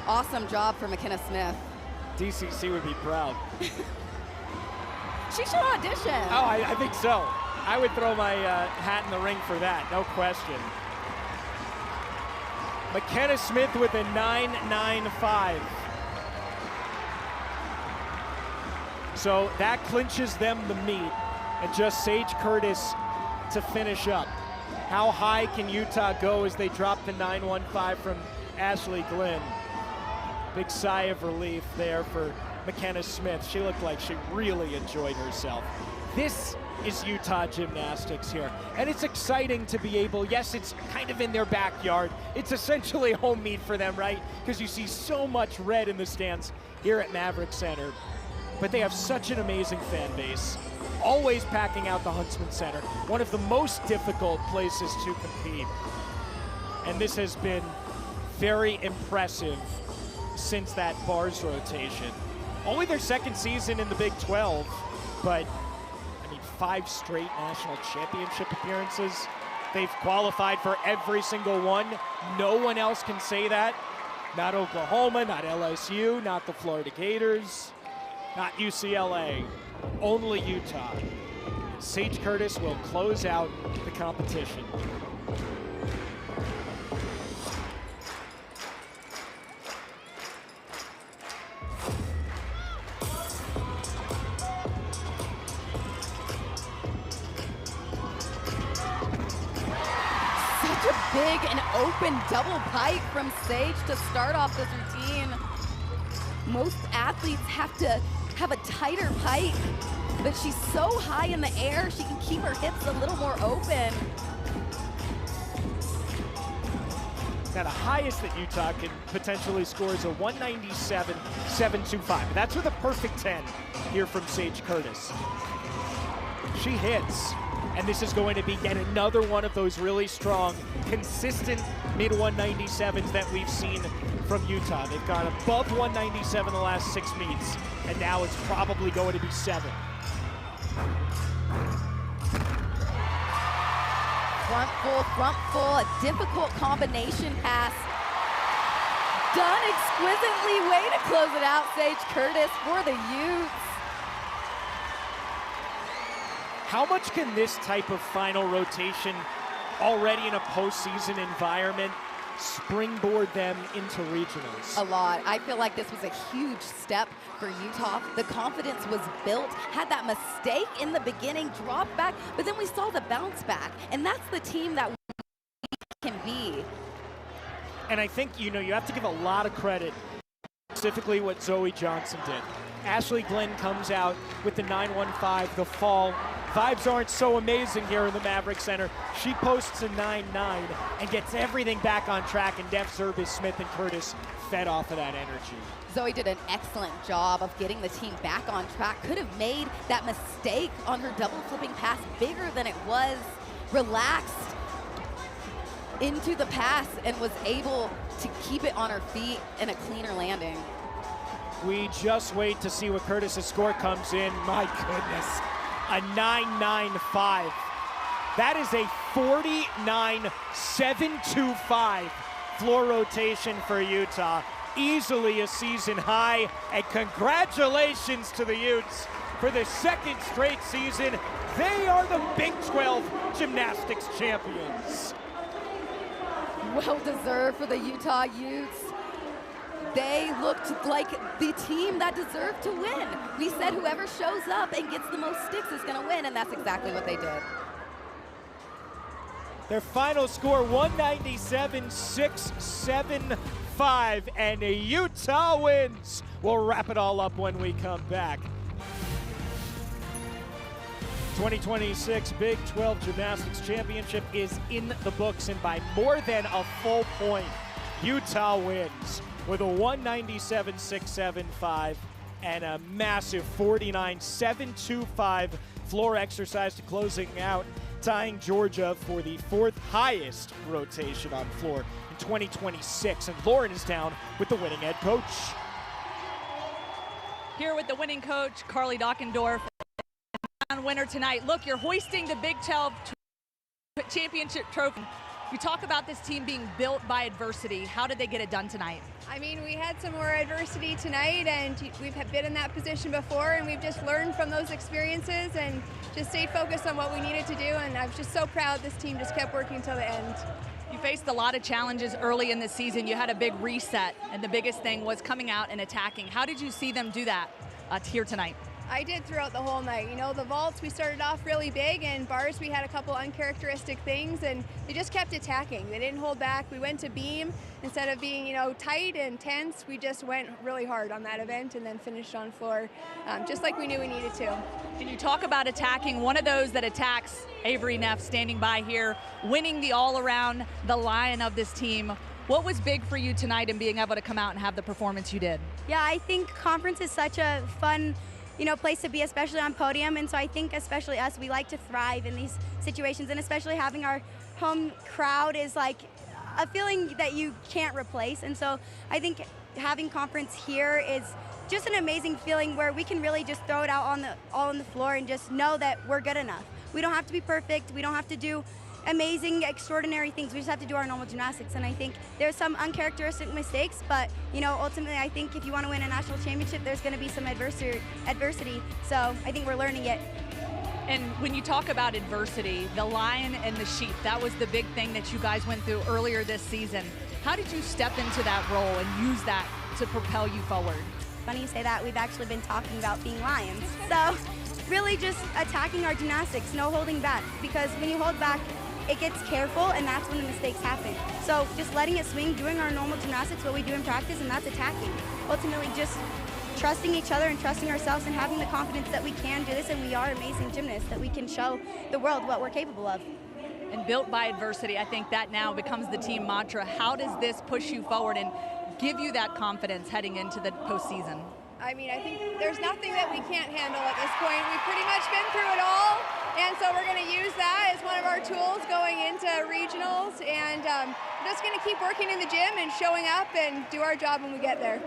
Awesome job for McKenna Smith. DCC would be proud. She should audition. Oh, I think so. I would throw my hat in the ring for that, no question. McKenna Smith with a 9.95. So that clinches them the meet, and just Sage Curtis to finish up. How high can Utah go as they drop the 9.15 from Ashley Glenn? Big sigh of relief there for McKenna Smith. She looked like she really enjoyed herself. This is Utah gymnastics here, and it's exciting to be able, yes, it's kind of in their backyard. It's essentially home meet for them, right? Because you see so much red in the stands here at Maverik Center. But they have such an amazing fan base, always packing out the Huntsman Center, one of the most difficult places to compete. And this has been very impressive since that bars rotation. Only their second season in the Big 12, but I mean, 5 straight national championship appearances. They've qualified for every single one. No one else can say that. Not Oklahoma, not LSU, not the Florida Gators. Not UCLA, only Utah. Sage Curtis will close out the competition. Such a big and open double pike from Sage to start off this routine. Most athletes have to have a tighter pike, but she's so high in the air, she can keep her hips a little more open. Now the highest that Utah can potentially score is a 197.725. That's with a perfect 10 here from Sage Curtis. She hits, and this is going to be yet another one of those really strong, consistent mid-197s that we've seen from Utah. They've gone above 197 the last 6 meets, and now it's probably going to be 7. Front full, a difficult combination pass. Done exquisitely, way to close it out, Sage Curtis for the Utes. How much can this type of final rotation, already in a postseason environment, springboard them into regionals? A lot. I feel like this was a huge step for Utah. The confidence was built, had that mistake in the beginning, dropped back, but then we saw the bounce back, and that's the team that we can be. And I think, you have to give a lot of credit, specifically what Zoe Johnson did. Ashley Glenn comes out with the 9.15, the fall. Vibes aren't so amazing here in the Maverik Center. She posts a 9.9 and gets everything back on track, and Def Zerbis, Smith, and Curtis fed off of that energy. Zoe did an excellent job of getting the team back on track. Could have made that mistake on her double flipping pass bigger than it was. Relaxed into the pass and was able to keep it on her feet in a cleaner landing. We just wait to see what Curtis's score comes in. My goodness, a 9.95. That is a 49.725 floor rotation for Utah. Easily a season high, and congratulations to the Utes for the second straight season. They are the Big 12 gymnastics champions. Well deserved for the Utah Utes. They looked like the team that deserved to win. We said whoever shows up and gets the most sticks is going to win, and that's exactly what they did. Their final score, 197-675, and Utah wins. We'll wrap it all up when we come back. 2026 Big 12 Gymnastics Championship is in the books, and by more than a full point, Utah wins with a 197-675 and a massive 49-725 floor exercise to closing out, tying Georgia for the fourth highest rotation on floor in 2026. And Lauren is down with the winning head coach. Here with the winning coach, Carly Dockendorf. Winner tonight. Look, you're hoisting the Big 12 championship trophy. You talk about this team being built by adversity. How did they get it done tonight? I mean, we had some more adversity tonight, and we've been in that position before, and we've just learned from those experiences and just stayed focused on what we needed to do, and I was just so proud this team just kept working till the end. You faced a lot of challenges early in the season. You had a big reset, and the biggest thing was coming out and attacking. How did you see them do that here tonight? I did throughout the whole night. You know, the vaults, we started off really big, and bars, we had a couple uncharacteristic things, and they just kept attacking. They didn't hold back. We went to beam. Instead of being, you know, tight and tense, we just went really hard on that event and then finished on floor just like we knew we needed to. Can you talk about attacking? One of those that attacks, Avery Neff, standing by here, winning the all-around, the lion of this team. What was big for you tonight in being able to come out and have the performance you did? Yeah, I think conference is such a fun place to be, especially on podium. And so I think especially us, we like to thrive in these situations, and especially having our home crowd is like a feeling that you can't replace. And so I think having conference here is just an amazing feeling where we can really just throw it out all on the floor and just know that we're good enough. We don't have to be perfect. We don't have to do amazing, extraordinary things. We just have to do our normal gymnastics. And I think there's some uncharacteristic mistakes, but ultimately I think if you want to win a national championship, there's going to be some adversity. So I think we're learning it. And when you talk about adversity, the lion and the sheep, that was the big thing that you guys went through earlier this season. How did you step into that role and use that to propel you forward? Funny you say that. We've actually been talking about being lions. So really just attacking our gymnastics, no holding back, because when you hold back, it gets careful, and that's when the mistakes happen. So just letting it swing, doing our normal gymnastics, what we do in practice, and that's attacking. Ultimately just trusting each other and trusting ourselves and having the confidence that we can do this, and we are amazing gymnasts, that we can show the world what we're capable of. And built by adversity, I think that now becomes the team mantra. How does this push you forward and give you that confidence heading into the postseason? I mean, I think there's nothing that we can't handle at this point. We've pretty much been through it all, and so we're going to use that as one of our tools going into regionals, and we're just going to keep working in the gym and showing up and do our job when we get there.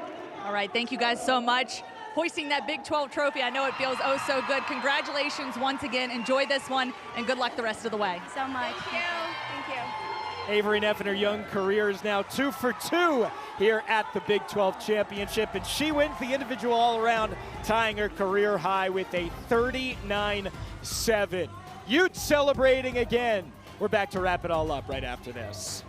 All right, thank you guys so much. Hoisting that Big 12 trophy, I know it feels oh so good. Congratulations once again. Enjoy this one, and good luck the rest of the way. So much. Thank you. Thank you. Avery Neff in her young career is now 2 for 2 here at the Big 12 Championship, and she wins the individual all-around, tying her career high with a 39-7. Utes celebrating again. We're back to wrap it all up right after this.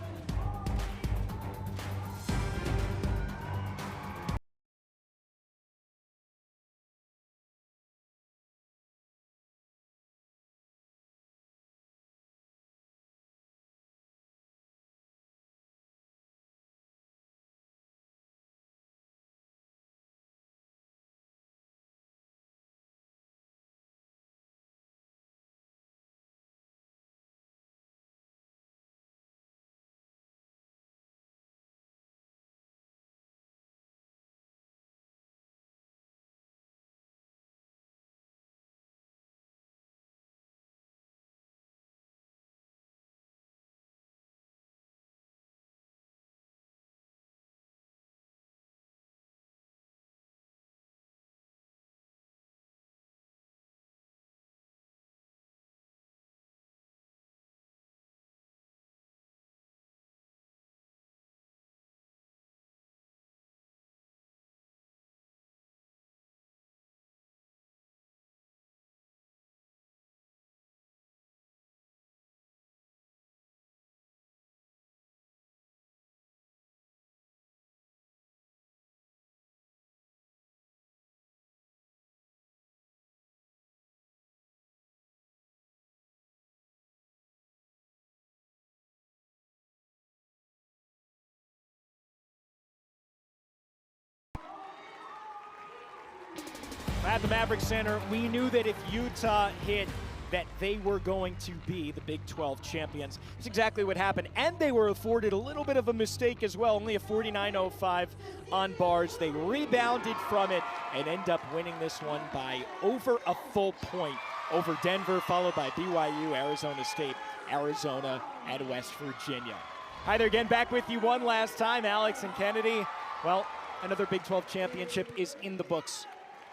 At the Maverick Center, we knew that if Utah hit, that they were going to be the Big 12 champions. That's exactly what happened, and they were afforded a little bit of a mistake as well, only a 49.05 on bars. They rebounded from it and end up winning this one by over a full point over Denver, followed by BYU, Arizona State, Arizona, and West Virginia. Hi there again, back with you one last time, Alex and Kennedy. Well, another Big 12 championship is in the books.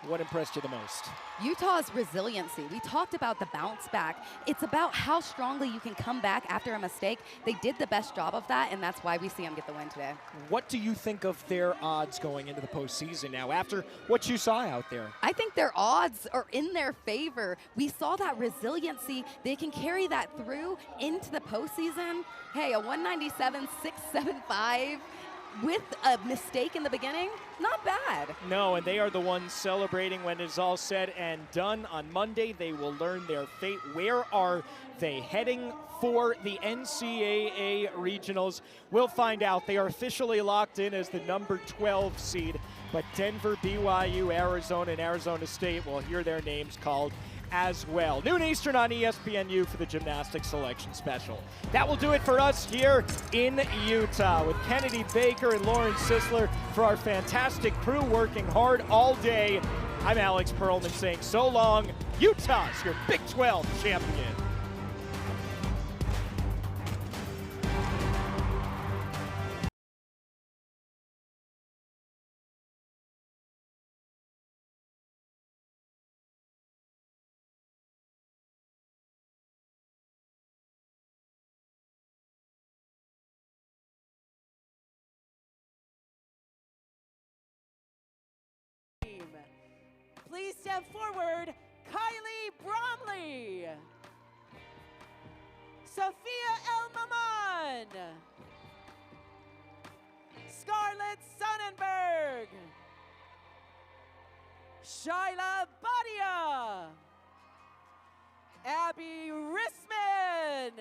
What impressed you the most? Utah's resiliency. We talked about the bounce back. It's about how strongly you can come back after a mistake. They did the best job of that, and that's why we see them get the win today. What do you think of their odds going into the postseason now after what you saw out there? I think their odds are in their favor. We saw that resiliency. They can carry that through into the postseason. Hey, a 197.675 with a mistake in the beginning, not bad. No, and they are the ones celebrating when it's all said and done. On Monday, they will learn their fate. Where are they heading for the NCAA regionals? We'll find out. They are officially locked in as the number 12 seed, but Denver, BYU, Arizona, and Arizona State will hear their names called as well. Noon Eastern on ESPNU for the Gymnastics Selection Special. That will do it for us here in Utah with Kennedy Baker and Lauren Sisler for our fantastic crew working hard all day. I'm Alex Perlman saying so long. Utah's your Big 12 champion. Please step forward, Kylie Bromley, Sophia El-Maman, Scarlett Sonnenberg, Shyla Badia, Abby Rissman,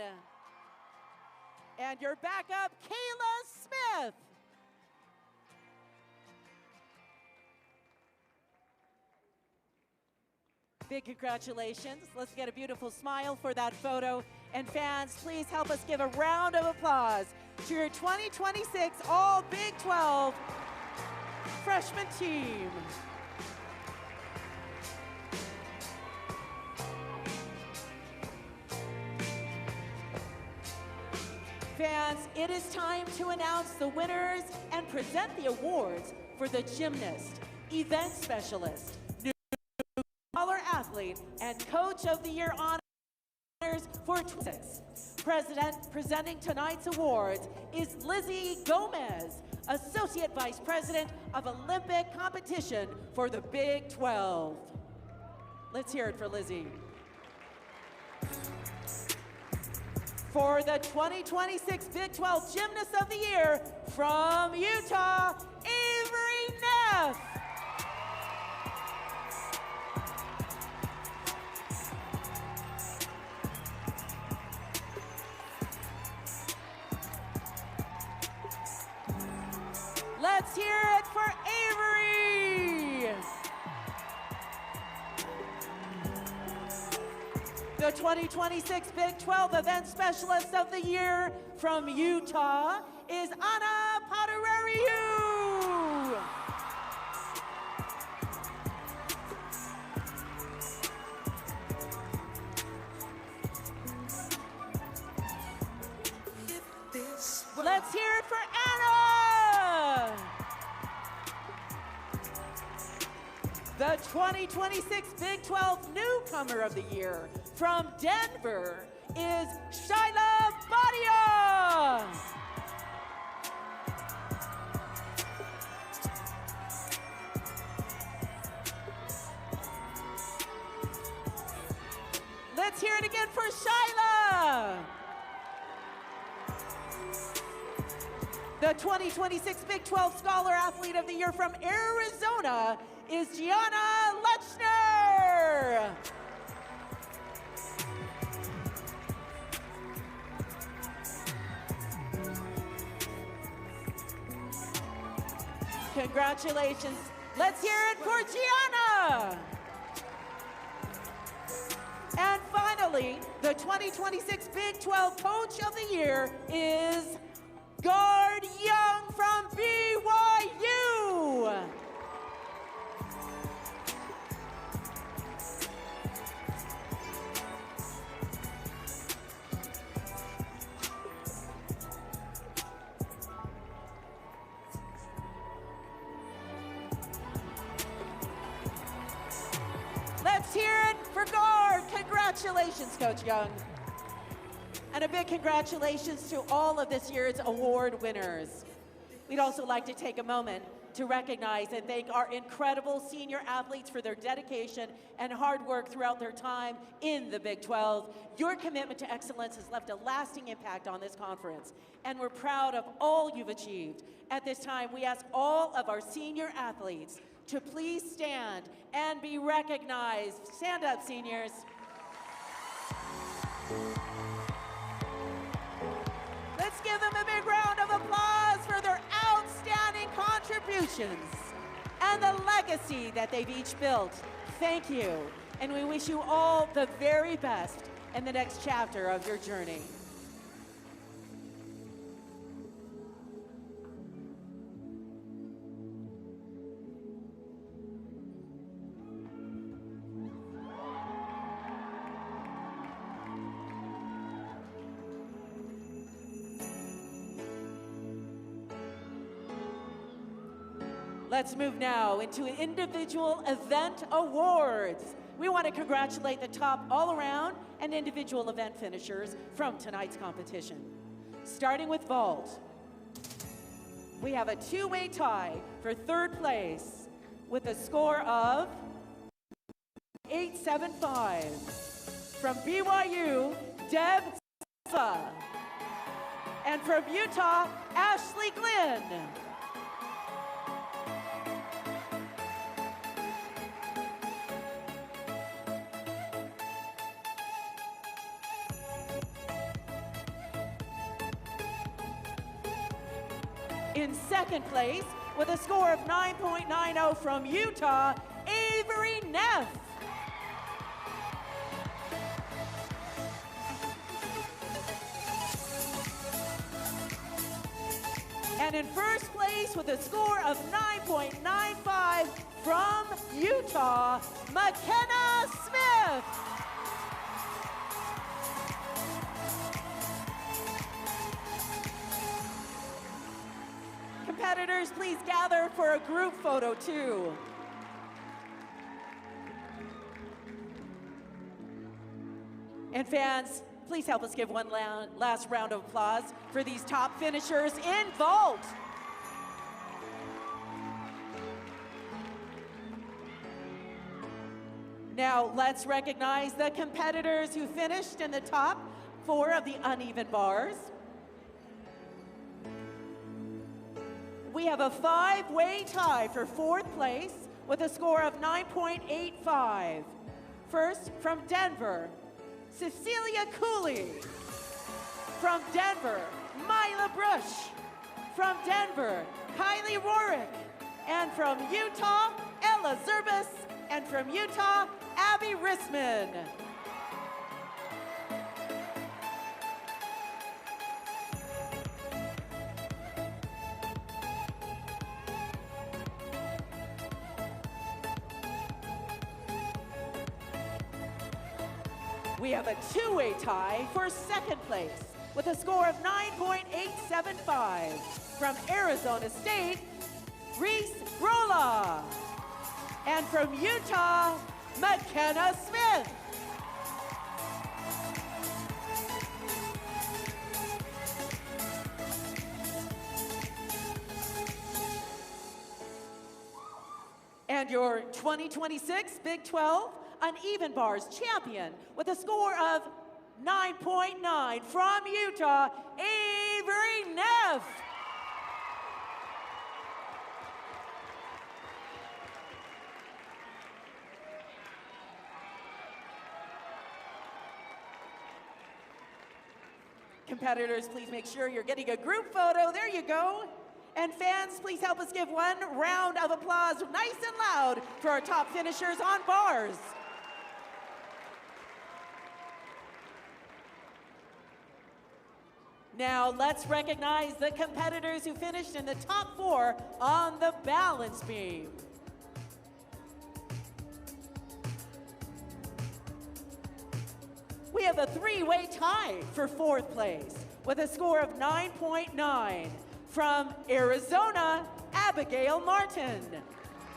and your backup, Kayla Smith. Big congratulations. Let's get a beautiful smile for that photo. And fans, please help us give a round of applause to your 2026 All Big 12 freshman team. Fans, it is time to announce the winners and present the awards for the gymnast, event specialist, athlete, and coach of the year honors for 26. Presenting tonight's awards is Lizzie Gomez, Associate Vice President of Olympic Competition for the Big 12. Let's hear it for Lizzie. For the 2026 Big 12 Gymnast of the Year from Utah, Avery Neff. Let's hear it for Avery. The 2026 Big 12 Event Specialist of the Year from Utah is Anna Padarariu. Let's hear it for Anna. The 2026 Big 12 Newcomer of the Year from Denver is Shyla Badia. Let's hear it again for Shyla. The 2026 Big 12 Scholar Athlete of the Year from Arizona is Gianna Lechner. Congratulations. Let's hear it for Gianna. finally, the 2026 Big 12 Coach of the Year is Guard Young from BYU. Let's hear it for Guard. Congratulations, Coach Young. And a big congratulations to all of this year's award winners. We'd also like to take a moment to recognize and thank our incredible senior athletes for their dedication and hard work throughout their time in the Big 12. Your commitment to excellence has left a lasting impact on this conference, and we're proud of all you've achieved. At this time, we ask all of our senior athletes to please stand and be recognized. Stand up, seniors. Let's give them a big round of applause for their outstanding contributions and the legacy that they've each built. Thank you, and we wish you all the very best in the next chapter of your journey. Let's move now into individual event awards. We want to congratulate the top all-around and individual event finishers from tonight's competition. Starting with vault, we have a two-way tie for third place with a score of 875 from BYU, Deb Silva, and from Utah, Ashley Glynn. In second place, with a score of 9.90 from Utah, Avery Neff. And in first place, with a score of 9.95 from Utah, McKenna Smith. Competitors, please gather for a group photo too. And fans, please help us give one last round of applause for these top finishers in vault. Now let's recognize the competitors who finished in the top 4 of the uneven bars. We have a 5-way tie for 4th place with a score of 9.85. First, from Denver, Cecilia Cooley. From Denver, Mila Brush. From Denver, Kylie Rorick. And from Utah, Ella Zerbis. And from Utah, Abby Risman. We have a 2-way tie for 2nd place with a score of 9.875 from Arizona State, Reese Rolla. And from Utah, McKenna Smith. And your 2026 Big 12 Uneven Bars champion with a score of 9.9 from Utah, Avery Neff. Competitors, please make sure you're getting a group photo. There you go. And fans, please help us give one round of applause, nice and loud, for our top finishers on bars. Now let's recognize the competitors who finished in the top 4 on the balance beam. We have a 3-way tie for 4th place with a score of 9.9 from Arizona, Abigail Martin.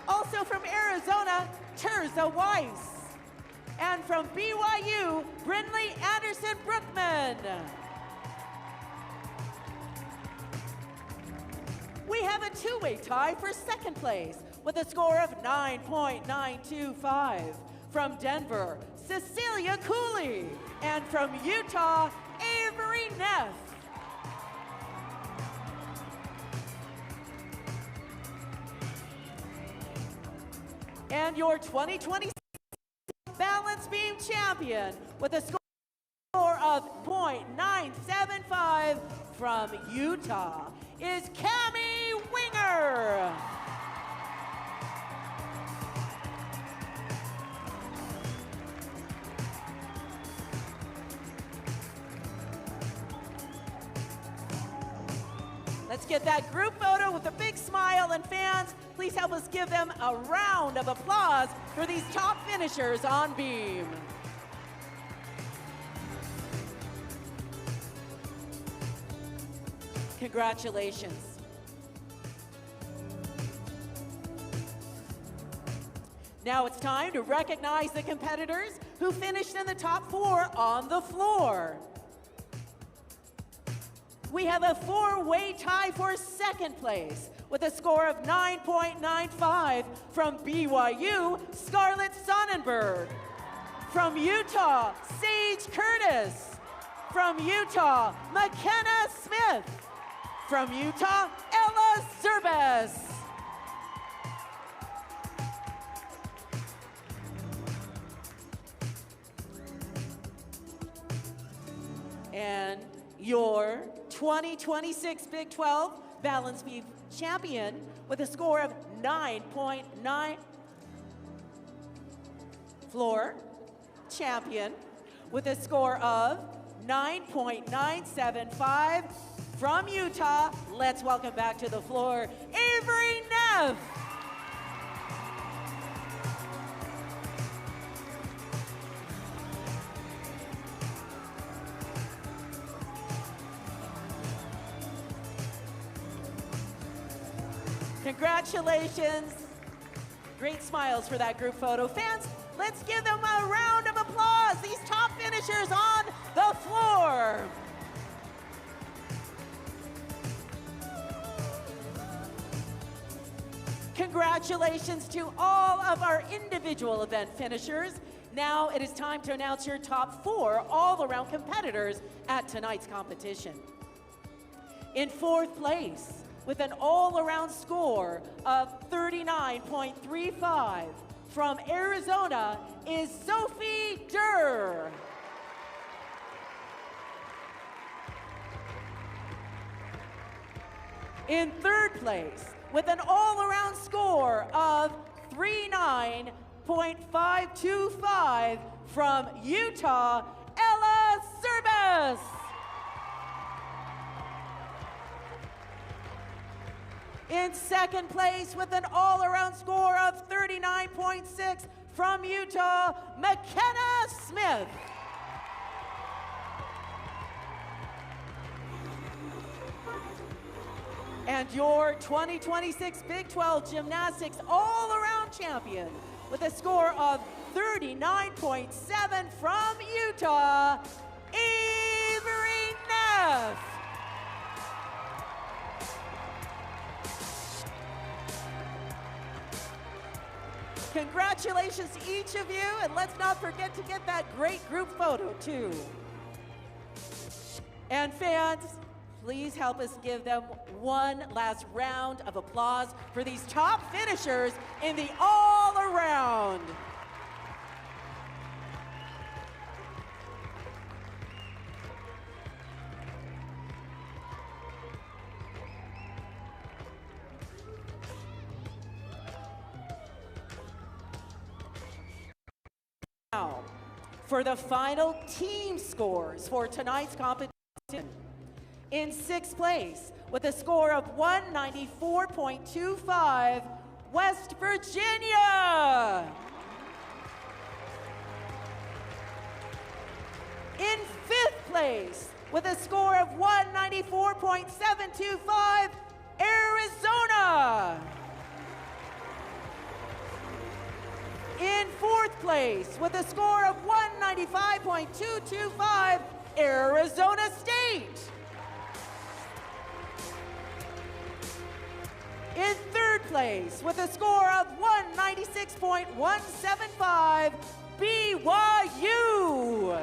Also from Arizona, Terza Weiss. And from BYU, Brynlee Anderson Brookman. We have a 2-way tie for 2nd place with a score of 9.925 from Denver, Cecilia Cooley, and from Utah, Avery Neff. And your 2020 balance beam champion with a score of .975 from Utah is Cammie Winger. Let's get that group photo with a big smile, and fans, please help us give them a round of applause for these top finishers on beam. Congratulations. Now it's time to recognize the competitors who finished in the top 4 on the floor. We have a 4-way tie for 2nd place with a score of 9.95 from BYU, Scarlett Sonnenberg. From Utah, Sage Curtis. From Utah, McKenna Smith. From Utah, Ella Zerbes. And your 2026 Big 12 balance beam champion with a score of 9.9. Floor champion with a score of 9.975 from Utah. Let's welcome back to the floor, Avery Neff. Congratulations. Great smiles for that group photo. Fans, let's give them a round of applause. These top finishers on the floor. Congratulations to all of our individual event finishers. Now it is time to announce your top 4 all-around competitors at tonight's competition. In 4th place, with an all-around score of 39.35 from Arizona is Sophie Durr. In 3rd place, with an all-around score of 39.525 from Utah, Ella Zerbes. In 2nd place, with an all-around score of 39.6 from Utah, McKenna Smith. And your 2026 Big 12 Gymnastics all-around champion with a score of 39.7 from Utah, Avery Neff. Congratulations to each of you, and let's not forget to get that great group photo too. And fans, please help us give them one last round of applause for these top finishers in the all-around. Now, for the final team scores for tonight's competition. In 6th place, with a score of 194.25, West Virginia. In 5th place, with a score of 194.725, Arizona. In 4th place, with a score of 195.225, Arizona State. In 3rd place, with a score of 196.175, BYU.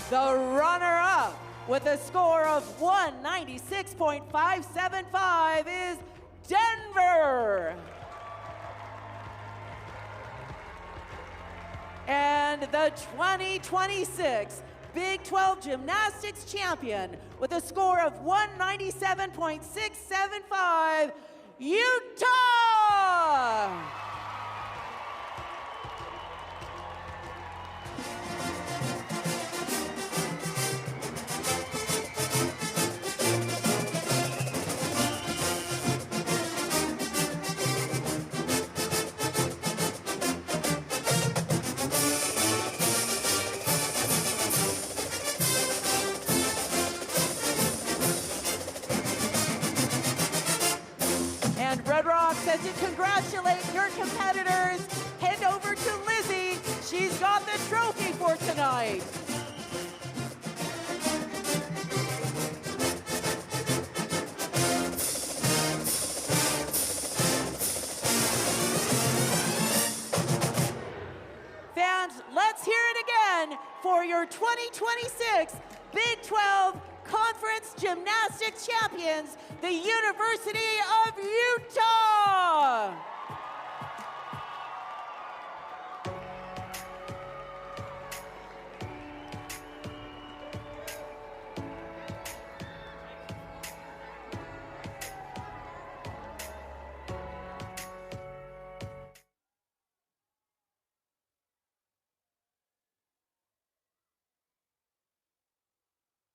The runner-up with a score of 196.575 is Denver. And the 2026 Big 12 Gymnastics Champion with a score of 197.675, Utah! And Red Rocks, as you congratulate your competitors, head over to Lizzie. She's got the trophy for tonight. Fans, let's hear it again for your 2026 Big 12 Conference Gymnastics Champions, the University of Utah!